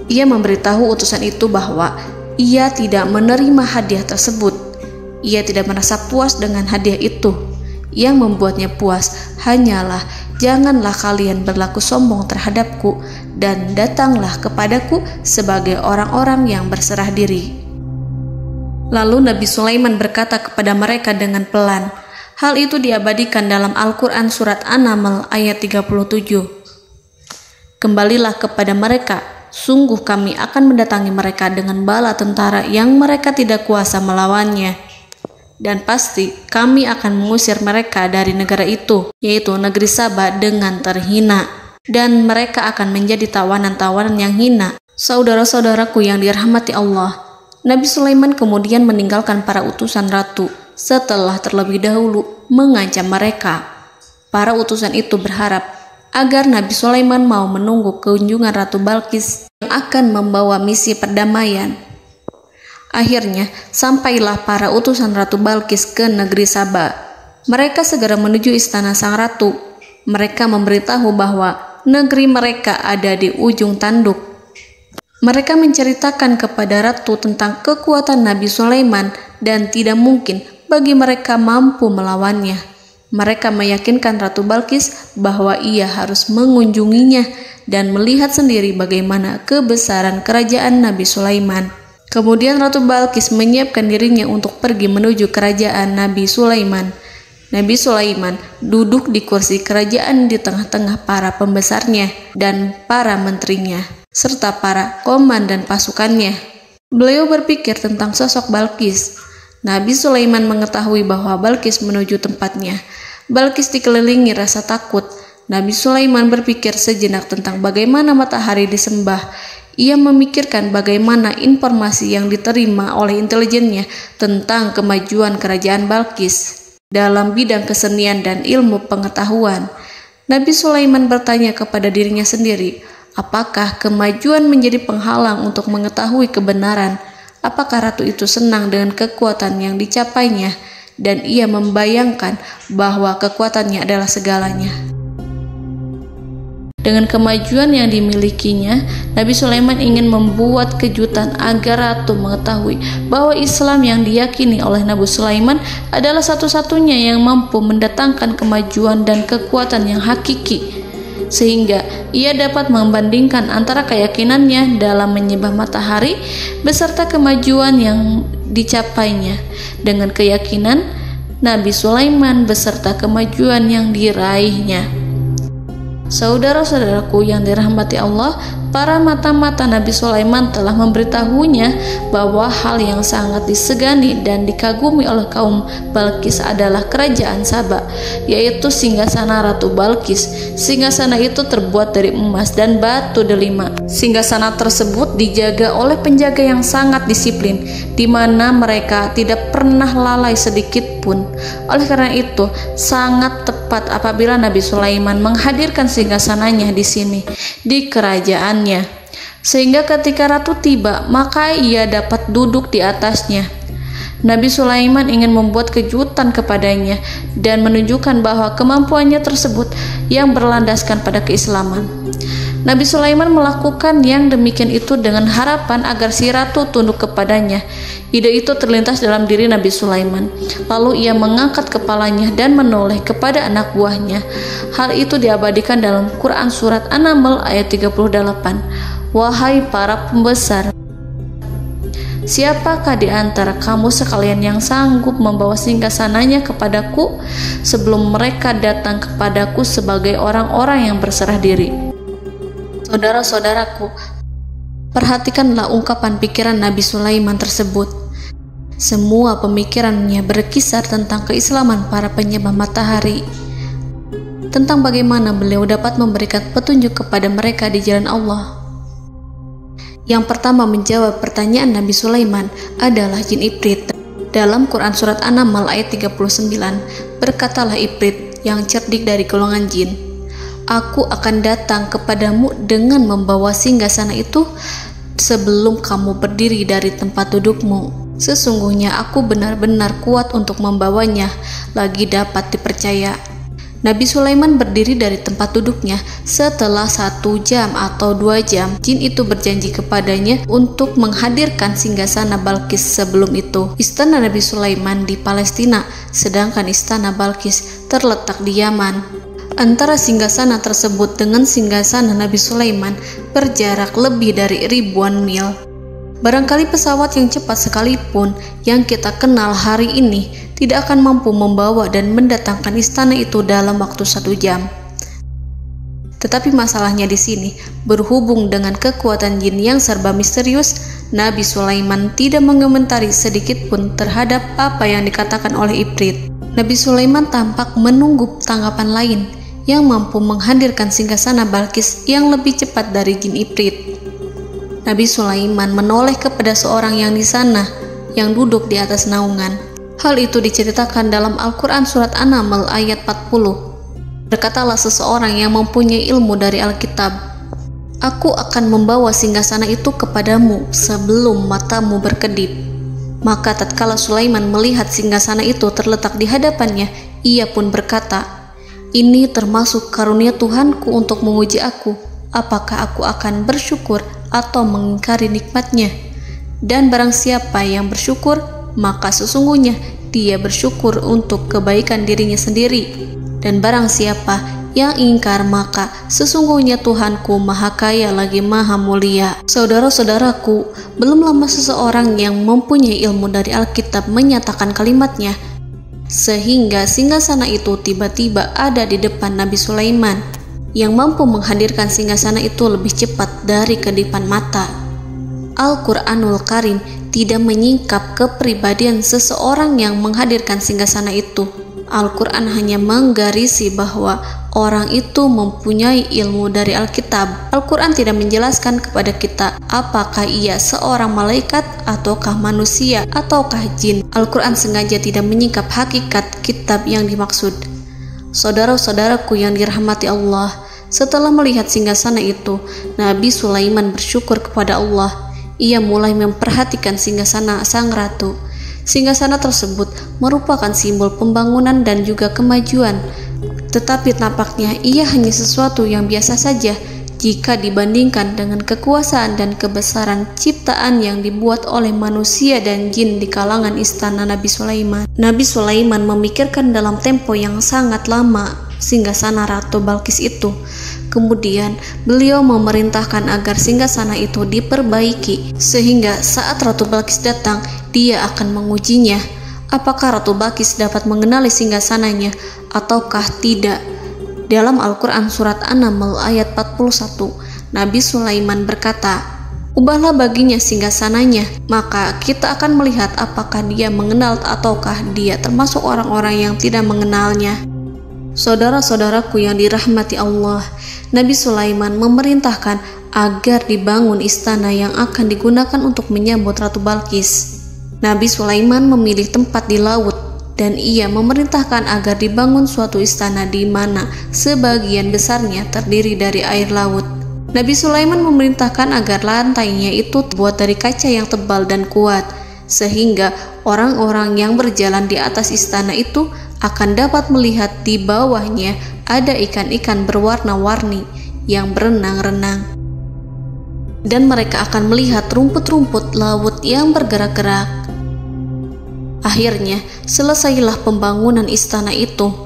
Ia memberitahu utusan itu bahwa ia tidak menerima hadiah tersebut. Ia tidak merasa puas dengan hadiah itu. Yang membuatnya puas hanyalah, janganlah kalian berlaku sombong terhadapku dan datanglah kepadaku sebagai orang-orang yang berserah diri. Lalu Nabi Sulaiman berkata kepada mereka dengan pelan. Hal itu diabadikan dalam Al-Quran surat An-Naml ayat 37. "Kembalilah kepada mereka, sungguh kami akan mendatangi mereka dengan bala tentara yang mereka tidak kuasa melawannya. Dan pasti kami akan mengusir mereka dari negara itu, yaitu negeri Saba, dengan terhina. Dan mereka akan menjadi tawanan-tawanan yang hina." Saudara-saudaraku yang dirahmati Allah, Nabi Sulaiman kemudian meninggalkan para utusan ratu setelah terlebih dahulu mengancam mereka. Para utusan itu berharap agar Nabi Sulaiman mau menunggu kunjungan Ratu Balqis yang akan membawa misi perdamaian. Akhirnya, sampailah para utusan Ratu Balqis ke negeri Saba. Mereka segera menuju istana sang ratu. Mereka memberitahu bahwa negeri mereka ada di ujung tanduk. Mereka menceritakan kepada ratu tentang kekuatan Nabi Sulaiman dan tidak mungkin bagi mereka mampu melawannya. Mereka meyakinkan Ratu Balqis bahwa ia harus mengunjunginya dan melihat sendiri bagaimana kebesaran kerajaan Nabi Sulaiman. Kemudian Ratu Balqis menyiapkan dirinya untuk pergi menuju kerajaan Nabi Sulaiman. Nabi Sulaiman duduk di kursi kerajaan di tengah-tengah para pembesarnya dan para menterinya, serta para komandan pasukannya. Beliau berpikir tentang sosok Balqis. Nabi Sulaiman mengetahui bahwa Balqis menuju tempatnya. Balqis dikelilingi rasa takut. Nabi Sulaiman berpikir sejenak tentang bagaimana matahari disembah. Ia memikirkan bagaimana informasi yang diterima oleh intelijennya tentang kemajuan kerajaan Balqis dalam bidang kesenian dan ilmu pengetahuan. Nabi Sulaiman bertanya kepada dirinya sendiri, apakah kemajuan menjadi penghalang untuk mengetahui kebenaran? Apakah ratu itu senang dengan kekuatan yang dicapainya? Dan ia membayangkan bahwa kekuatannya adalah segalanya. Dengan kemajuan yang dimilikinya, Nabi Sulaiman ingin membuat kejutan agar ratu mengetahui bahwa Islam yang diyakini oleh Nabi Sulaiman adalah satu-satunya yang mampu mendatangkan kemajuan dan kekuatan yang hakiki, sehingga ia dapat membandingkan antara keyakinannya dalam menyembah matahari beserta kemajuan yang dicapainya dengan keyakinan Nabi Sulaiman beserta kemajuan yang diraihnya. Saudara-saudaraku yang dirahmati Allah, para mata-mata Nabi Sulaiman telah memberitahunya bahwa hal yang sangat disegani dan dikagumi oleh kaum Balqis adalah kerajaan Saba, yaitu singgasana Ratu Balqis. Singgasana itu terbuat dari emas dan batu delima. Singgasana tersebut dijaga oleh penjaga yang sangat disiplin, di mana mereka tidak pernah lalai sedikit pun. Oleh karena itu, sangat tepat apabila Nabi Sulaiman menghadirkan singgasananya di sini, di kerajaannya. sehingga ketika ratu tiba, maka ia dapat duduk di atasnya. Nabi Sulaiman ingin membuat kejutan kepadanya dan menunjukkan bahwa kemampuannya tersebut yang berlandaskan pada keislaman. Nabi Sulaiman melakukan yang demikian itu dengan harapan agar si ratu tunduk kepadanya. Ide itu terlintas dalam diri Nabi Sulaiman. Lalu ia mengangkat kepalanya dan menoleh kepada anak buahnya. Hal itu diabadikan dalam Quran Surat An-Naml ayat 38. Wahai para pembesar, siapakah di antara kamu sekalian yang sanggup membawa singgasananya kepadaku sebelum mereka datang kepadaku sebagai orang-orang yang berserah diri? Saudara-saudaraku, perhatikanlah ungkapan pikiran Nabi Sulaiman tersebut. Semua pemikirannya berkisar tentang keislaman para penyembah matahari, tentang bagaimana beliau dapat memberikan petunjuk kepada mereka di jalan Allah. Yang pertama menjawab pertanyaan Nabi Sulaiman adalah jin Ifrit. Dalam Quran Surat An-Naml ayat 39, berkatalah Ifrit yang cerdik dari golongan jin, "Aku akan datang kepadamu dengan membawa singgasana itu sebelum kamu berdiri dari tempat dudukmu. Sesungguhnya aku benar-benar kuat untuk membawanya, lagi dapat dipercaya." Nabi Sulaiman berdiri dari tempat duduknya. Setelah 1 jam atau 2 jam, jin itu berjanji kepadanya untuk menghadirkan singgasana Balkis. Sebelum itu, istana Nabi Sulaiman di Palestina, sedangkan istana Balkis terletak di Yaman. Antara singgasana tersebut dengan singgasana Nabi Sulaiman berjarak lebih dari ribuan mil. Barangkali pesawat yang cepat sekalipun yang kita kenal hari ini tidak akan mampu membawa dan mendatangkan istana itu dalam waktu 1 jam. Tetapi masalahnya di sini, berhubung dengan kekuatan jin yang serba misterius, Nabi Sulaiman tidak mengomentari sedikit pun terhadap apa yang dikatakan oleh Ifrit. Nabi Sulaiman tampak menunggu tanggapan lain yang mampu menghadirkan singgasana Balkis yang lebih cepat dari jin Ifrit. Nabi Sulaiman menoleh kepada seorang yang di sana, yang duduk di atas naungan. Hal itu diceritakan dalam Al-Quran Surat An-Naml ayat 40. Berkatalah seseorang yang mempunyai ilmu dari Alkitab, "Aku akan membawa singgasana itu kepadamu sebelum matamu berkedip." Maka tatkala Sulaiman melihat singgasana itu terletak di hadapannya, ia pun berkata, "Ini termasuk karunia Tuhanku untuk menguji aku. Apakah aku akan bersyukur atau mengingkari nikmatnya? Dan barang siapa yang bersyukur, maka sesungguhnya dia bersyukur untuk kebaikan dirinya sendiri. Dan barang siapa yang ingkar, maka sesungguhnya Tuhanku maha kaya lagi maha mulia." Saudara-saudaraku, belum lama seseorang yang mempunyai ilmu dari Alkitab menyatakan kalimatnya, sehingga singgasana itu tiba-tiba ada di depan Nabi Sulaiman, yang mampu menghadirkan singgasana itu lebih cepat dari kedipan mata. Al-Quranul Karim tidak menyingkap kepribadian seseorang yang menghadirkan singgasana itu. Al-Quran hanya menggarisi bahwa orang itu mempunyai ilmu dari Alkitab. Al-Quran tidak menjelaskan kepada kita apakah ia seorang malaikat ataukah manusia ataukah jin. Al-Quran sengaja tidak menyingkap hakikat kitab yang dimaksud. Saudara-saudaraku yang dirahmati Allah, setelah melihat singgasana itu, Nabi Sulaiman bersyukur kepada Allah. Ia mulai memperhatikan singgasana sang ratu. Singgasana tersebut merupakan simbol pembangunan dan juga kemajuan, tetapi tampaknya ia hanya sesuatu yang biasa saja jika dibandingkan dengan kekuasaan dan kebesaran ciptaan yang dibuat oleh manusia dan jin di kalangan istana Nabi Sulaiman. Nabi Sulaiman memikirkan dalam tempo yang sangat lama singgasana Ratu Balkis itu. Kemudian beliau memerintahkan agar singgasana itu diperbaiki, sehingga saat Ratu Balkis datang, dia akan mengujinya. Apakah Ratu Balkis dapat mengenali singgasananya ataukah tidak? Dalam Al-Quran Surat An-Naml ayat 41, Nabi Sulaiman berkata, "Ubahlah baginya singgasananya, maka kita akan melihat apakah dia mengenal ataukah dia termasuk orang-orang yang tidak mengenalnya." Saudara-saudaraku yang dirahmati Allah, Nabi Sulaiman memerintahkan agar dibangun istana yang akan digunakan untuk menyambut Ratu Balkis. Nabi Sulaiman memilih tempat di laut, dan ia memerintahkan agar dibangun suatu istana di mana sebagian besarnya terdiri dari air laut. Nabi Sulaiman memerintahkan agar lantainya itu terbuat dari kaca yang tebal dan kuat, sehingga orang-orang yang berjalan di atas istana itu akan dapat melihat di bawahnya ada ikan-ikan berwarna-warni yang berenang-renang. Dan mereka akan melihat rumput-rumput laut yang bergerak-gerak. Akhirnya, selesailah pembangunan istana itu.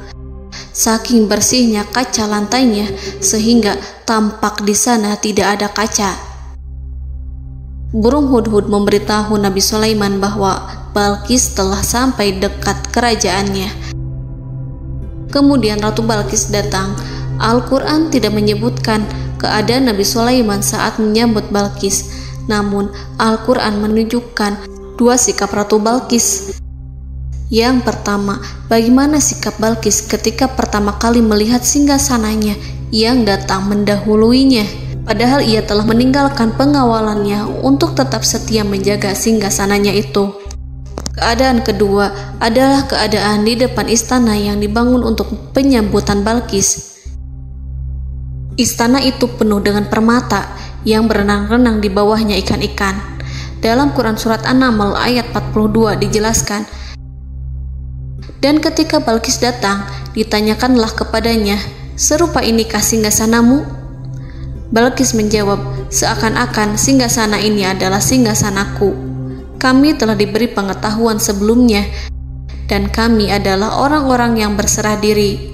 Saking bersihnya kaca lantainya, sehingga tampak di sana tidak ada kaca. Burung hudhud memberitahu Nabi Sulaiman bahwa Balqis telah sampai dekat kerajaannya. Kemudian Ratu Balqis datang. Al-Quran tidak menyebutkan keadaan Nabi Sulaiman saat menyambut Balqis, namun Al-Quran menunjukkan dua sikap Ratu Balqis. Yang pertama, bagaimana sikap Balqis ketika pertama kali melihat singgasananya yang datang mendahuluinya, padahal ia telah meninggalkan pengawalannya untuk tetap setia menjaga singgasananya itu. Keadaan kedua adalah keadaan di depan istana yang dibangun untuk penyambutan Balqis. Istana itu penuh dengan permata yang berenang-renang di bawahnya ikan-ikan. Dalam Quran Surat An-Naml ayat 42 dijelaskan, dan ketika Balqis datang, ditanyakanlah kepadanya, "Serupa inikah singgasanamu?" Balqis menjawab, "Seakan-akan singgasana ini adalah singgasanaku. Kami telah diberi pengetahuan sebelumnya, dan kami adalah orang-orang yang berserah diri."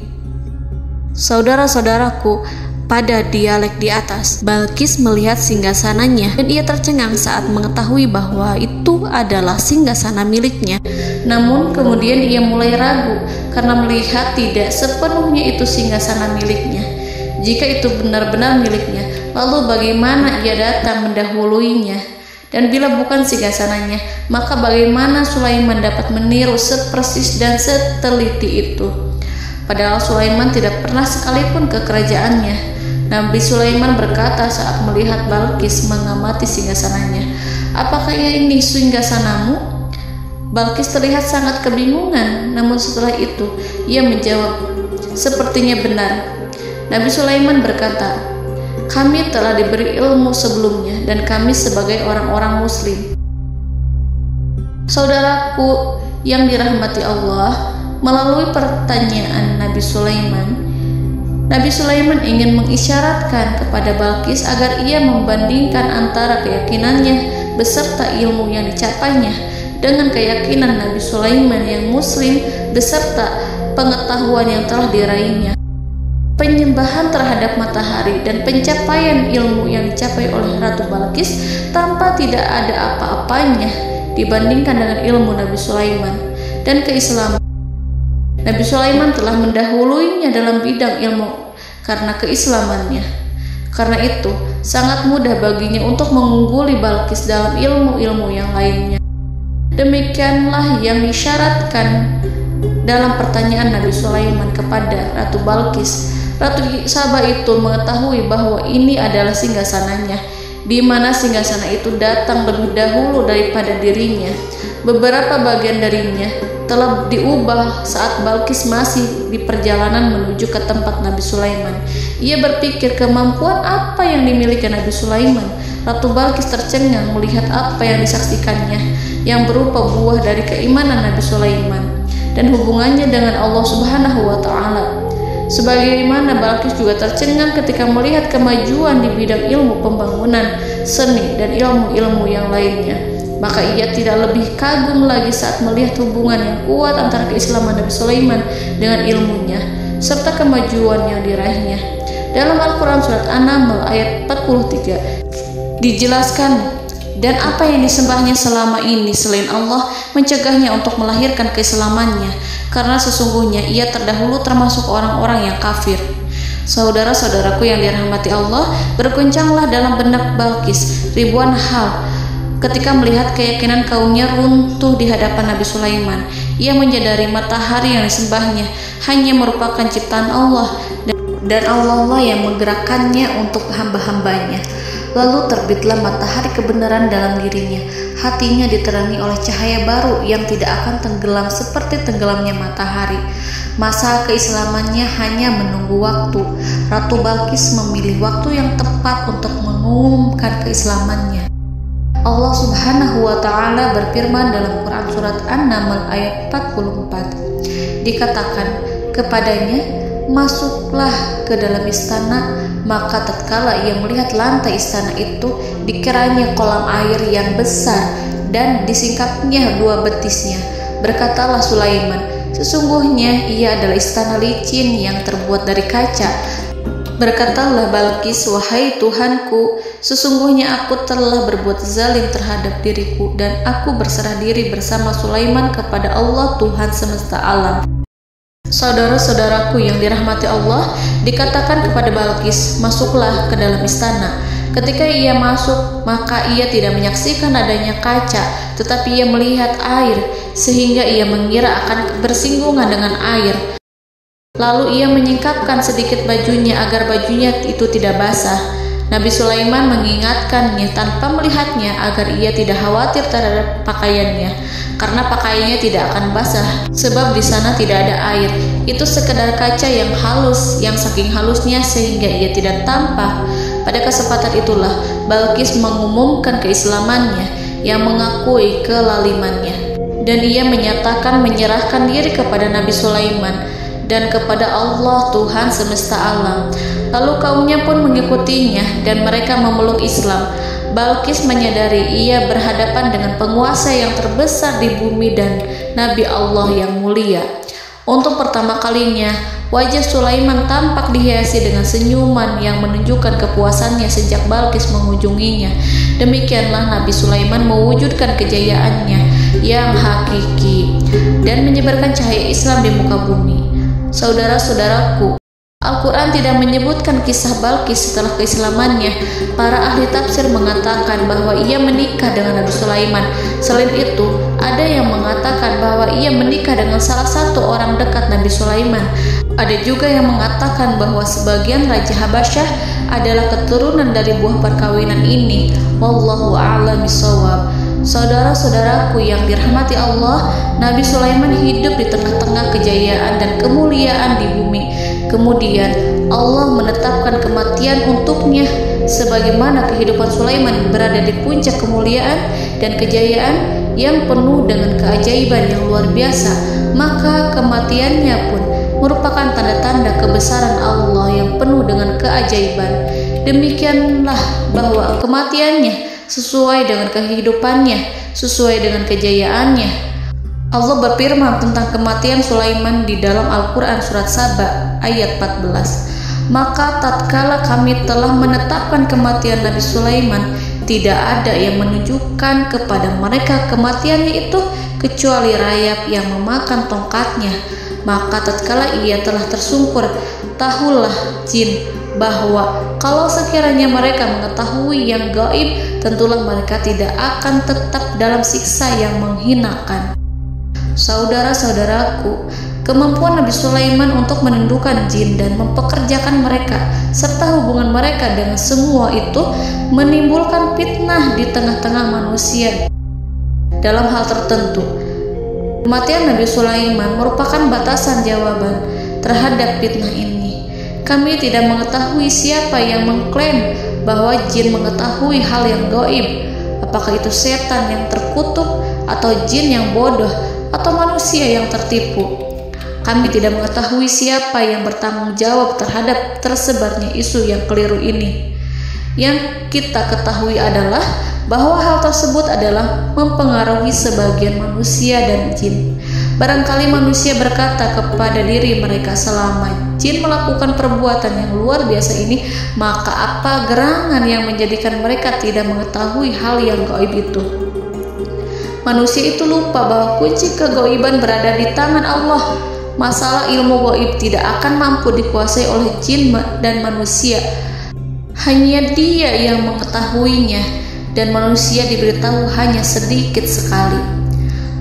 Saudara-saudaraku, pada dialek di atas, Balqis melihat singgasananya dan ia tercengang saat mengetahui bahwa itu adalah singgasana miliknya. Namun kemudian ia mulai ragu karena melihat tidak sepenuhnya itu singgasana miliknya. Jika itu benar-benar miliknya, lalu bagaimana ia datang mendahuluinya? Dan bila bukan singgasananya, maka bagaimana Sulaiman dapat meniru sepersis dan seteliti itu? Padahal Sulaiman tidak pernah sekalipun ke kerajaannya. Nabi Sulaiman berkata saat melihat Balqis mengamati singgasananya, "Apakah ini singgasanamu?" Balqis terlihat sangat kebingungan, namun setelah itu ia menjawab, "Sepertinya benar." Nabi Sulaiman berkata, "Kami telah diberi ilmu sebelumnya dan kami sebagai orang-orang muslim." Saudaraku yang dirahmati Allah, melalui pertanyaan Nabi Sulaiman ingin mengisyaratkan kepada Balqis agar ia membandingkan antara keyakinannya beserta ilmu yang dicapainya dengan keyakinan Nabi Sulaiman yang muslim beserta pengetahuan yang telah diraihnya. Penyembahan terhadap matahari dan pencapaian ilmu yang dicapai oleh Ratu Balqis tanpa tidak ada apa-apanya dibandingkan dengan ilmu Nabi Sulaiman dan keislaman. Nabi Sulaiman telah mendahuluinya dalam bidang ilmu karena keislamannya. Karena itu, sangat mudah baginya untuk mengungguli Balqis dalam ilmu-ilmu yang lainnya. Demikianlah yang disyaratkan dalam pertanyaan Nabi Sulaiman kepada Ratu Balqis. Ratu Saba itu mengetahui bahwa ini adalah singgasananya, di mana singgasana itu datang lebih dahulu daripada dirinya. Beberapa bagian darinya telah diubah saat Balqis masih di perjalanan menuju ke tempat Nabi Sulaiman. Ia berpikir kemampuan apa yang dimiliki Nabi Sulaiman. Ratu Balqis tercengang melihat apa yang disaksikannya, yang berupa buah dari keimanan Nabi Sulaiman dan hubungannya dengan Allah Subhanahu wa Ta'ala. Sebagaimana Balqis juga tercengang ketika melihat kemajuan di bidang ilmu pembangunan, seni, dan ilmu-ilmu yang lainnya. Maka ia tidak lebih kagum lagi saat melihat hubungan yang kuat antara keislaman Nabi Sulaiman dengan ilmunya serta kemajuan yang diraihnya. Dalam Al-Quran Surat An-Naml ayat 43 dijelaskan, dan apa yang disembahnya selama ini selain Allah mencegahnya untuk melahirkan keislamannya, karena sesungguhnya ia terdahulu termasuk orang-orang yang kafir. Saudara-saudaraku yang dirahmati Allah, berguncanglah dalam benak Balqis ribuan hal ketika melihat keyakinan kaumnya runtuh di hadapan Nabi Sulaiman. Ia menyadari matahari yang disembahnya hanya merupakan ciptaan Allah, dan Allah lah yang menggerakkannya untuk hamba-hambanya. Lalu terbitlah matahari kebenaran dalam dirinya. Hatinya diterangi oleh cahaya baru yang tidak akan tenggelam seperti tenggelamnya matahari. Masa keislamannya hanya menunggu waktu. Ratu Balqis memilih waktu yang tepat untuk mengumumkan keislamannya. Allah Subhanahu wa Ta'ala berfirman dalam Quran Surat An-Naml ayat 44. Dikatakan kepadanya, masuklah ke dalam istana. Maka tatkala ia melihat lantai istana itu, dikiranya kolam air yang besar dan disingkapnya 2 betisnya. Berkatalah Sulaiman, sesungguhnya ia adalah istana licin yang terbuat dari kaca. Berkatalah Balqis, wahai Tuhanku, sesungguhnya aku telah berbuat zalim terhadap diriku dan aku berserah diri bersama Sulaiman kepada Allah Tuhan semesta alam. Saudara-saudaraku yang dirahmati Allah, dikatakan kepada Balqis, masuklah ke dalam istana. Ketika ia masuk, maka ia tidak menyaksikan adanya kaca, tetapi ia melihat air, sehingga ia mengira akan bersinggungan dengan air. Lalu ia menyingkapkan sedikit bajunya agar bajunya itu tidak basah. Nabi Sulaiman mengingatkannya tanpa melihatnya agar ia tidak khawatir terhadap pakaiannya, karena pakaiannya tidak akan basah sebab di sana tidak ada air. Itu sekedar kaca yang halus, yang saking halusnya sehingga ia tidak tampak. Pada kesempatan itulah Balqis mengumumkan keislamannya yang mengakui kelalimannya, dan ia menyatakan menyerahkan diri kepada Nabi Sulaiman dan kepada Allah Tuhan semesta alam. Lalu kaumnya pun mengikutinya dan mereka memeluk Islam. Balqis menyadari ia berhadapan dengan penguasa yang terbesar di bumi dan Nabi Allah yang mulia. Untuk pertama kalinya, wajah Sulaiman tampak dihiasi dengan senyuman yang menunjukkan kepuasannya sejak Balqis mengunjunginya. Demikianlah Nabi Sulaiman mewujudkan kejayaannya yang hakiki dan menyebarkan cahaya Islam di muka bumi. Saudara-saudaraku, Al-Quran tidak menyebutkan kisah Balqis setelah keislamannya. Para ahli tafsir mengatakan bahwa ia menikah dengan Nabi Sulaiman. Selain itu, ada yang mengatakan bahwa ia menikah dengan salah satu orang dekat Nabi Sulaiman. Ada juga yang mengatakan bahwa sebagian Raja Habasyah adalah keturunan dari buah perkawinan ini. Wallahu a'lam bishawab. Saudara-saudaraku yang dirahmati Allah, Nabi Sulaiman hidup di tengah-tengah kejayaan dan kemuliaan di bumi. Kemudian Allah menetapkan kematian untuknya, sebagaimana kehidupan Sulaiman berada di puncak kemuliaan dan kejayaan yang penuh dengan keajaiban yang luar biasa, maka kematiannya pun merupakan tanda-tanda kebesaran Allah yang penuh dengan keajaiban. Demikianlah bahwa kematiannya sesuai dengan kehidupannya, sesuai dengan kejayaannya. Allah berfirman tentang kematian Sulaiman di dalam Al-Quran Surat Saba ayat 14. Maka tatkala kami telah menetapkan kematian Nabi Sulaiman, tidak ada yang menunjukkan kepada mereka kematiannya itu kecuali rayap yang memakan tongkatnya. Maka tatkala ia telah tersungkur, tahulah jin bahwa kalau sekiranya mereka mengetahui yang gaib, tentulah mereka tidak akan tetap dalam siksa yang menghinakan. Saudara-saudaraku, kemampuan Nabi Sulaiman untuk menundukkan jin dan mempekerjakan mereka serta hubungan mereka dengan semua itu menimbulkan fitnah di tengah-tengah manusia dalam hal tertentu. Kematian Nabi Sulaiman merupakan batasan jawaban terhadap fitnah ini. Kami tidak mengetahui siapa yang mengklaim bahwa jin mengetahui hal yang gaib. Apakah itu setan yang terkutuk, atau jin yang bodoh, atau manusia yang tertipu? Kami tidak mengetahui siapa yang bertanggung jawab terhadap tersebarnya isu yang keliru ini. Yang kita ketahui adalah bahwa hal tersebut adalah mempengaruhi sebagian manusia dan jin. Barangkali manusia berkata kepada diri mereka, selama jin melakukan perbuatan yang luar biasa ini, maka apa gerangan yang menjadikan mereka tidak mengetahui hal yang gaib itu? Manusia itu lupa bahwa kunci kegaiban berada di tangan Allah. Masalah ilmu gaib tidak akan mampu dikuasai oleh jin dan manusia. Hanya Dia yang mengetahuinya, dan manusia diberitahu hanya sedikit sekali.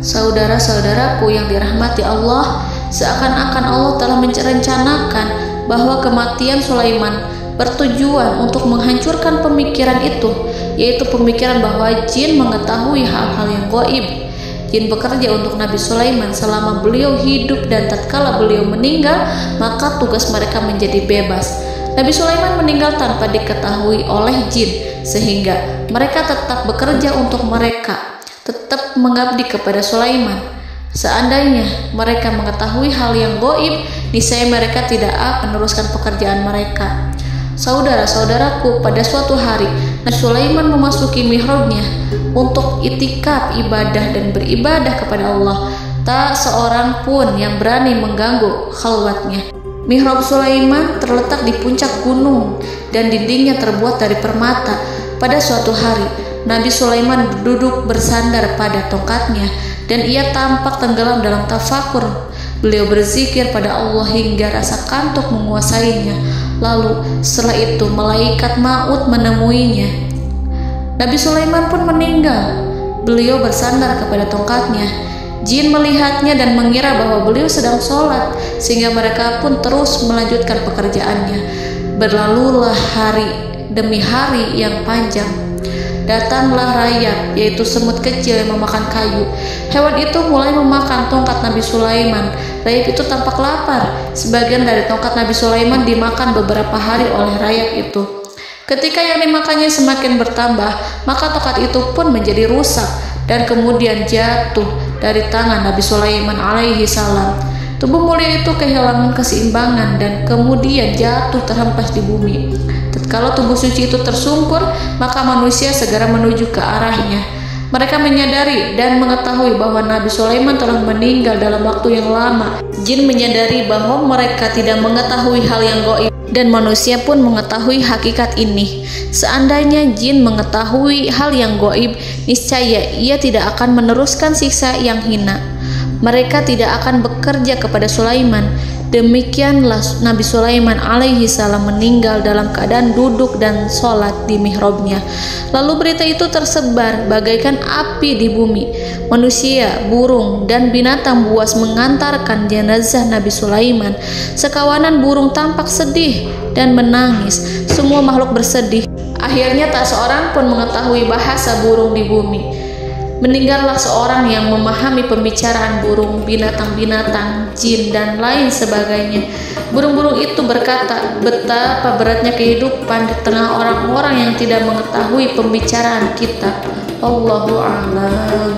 Saudara-saudaraku yang dirahmati Allah, seakan-akan Allah telah merencanakan bahwa kematian Sulaiman bertujuan untuk menghancurkan pemikiran itu, yaitu pemikiran bahwa jin mengetahui hal-hal yang gaib. Jin bekerja untuk Nabi Sulaiman selama beliau hidup, dan tatkala beliau meninggal, maka tugas mereka menjadi bebas. Nabi Sulaiman meninggal tanpa diketahui oleh jin, sehingga mereka tetap bekerja untuk mereka, tetap mengabdi kepada Sulaiman. Seandainya mereka mengetahui hal yang gaib, niscaya mereka tidak akan meneruskan pekerjaan mereka. Saudara-saudaraku, pada suatu hari Nabi Sulaiman memasuki mihrabnya untuk itikaf ibadah dan beribadah kepada Allah. Tak seorang pun yang berani mengganggu khalwatnya. Mihrab Sulaiman terletak di puncak gunung dan dindingnya terbuat dari permata. Pada suatu hari, Nabi Sulaiman duduk bersandar pada tongkatnya dan ia tampak tenggelam dalam tafakur. Beliau berzikir pada Allah hingga rasa kantuk menguasainya. Lalu setelah itu malaikat maut menemuinya. Nabi Sulaiman pun meninggal. Beliau bersandar kepada tongkatnya. Jin melihatnya dan mengira bahwa beliau sedang sholat, sehingga mereka pun terus melanjutkan pekerjaannya. Berlalulah hari demi hari yang panjang. Datanglah rayap, yaitu semut kecil yang memakan kayu. Hewan itu mulai memakan tongkat Nabi Sulaiman. Rayap itu tampak lapar. Sebagian dari tongkat Nabi Sulaiman dimakan beberapa hari oleh rayap itu. Ketika yang dimakannya semakin bertambah, maka tongkat itu pun menjadi rusak dan kemudian jatuh dari tangan Nabi Sulaiman alaihi salam. Tubuh mulia itu kehilangan keseimbangan dan kemudian jatuh terhempas di bumi. Tatkala tubuh suci itu tersungkur, maka manusia segera menuju ke arahnya. Mereka menyadari dan mengetahui bahwa Nabi Sulaiman telah meninggal dalam waktu yang lama. Jin menyadari bahwa mereka tidak mengetahui hal yang gaib, dan manusia pun mengetahui hakikat ini. Seandainya jin mengetahui hal yang gaib, niscaya ia tidak akan meneruskan siksa yang hina. Mereka tidak akan bekerja kepada Sulaiman. Demikianlah Nabi Sulaiman alaihi salam meninggal dalam keadaan duduk dan sholat di mihrabnya. Lalu berita itu tersebar bagaikan api di bumi. Manusia, burung, dan binatang buas mengantarkan jenazah Nabi Sulaiman. Sekawanan burung tampak sedih dan menangis. Semua makhluk bersedih. Akhirnya tak seorang pun mengetahui bahasa burung di bumi. Meninggallah seorang yang memahami pembicaraan burung, binatang-binatang, jin, dan lain sebagainya. Burung-burung itu berkata, betapa beratnya kehidupan di tengah orang-orang yang tidak mengetahui pembicaraan kita. Allahu a'lam.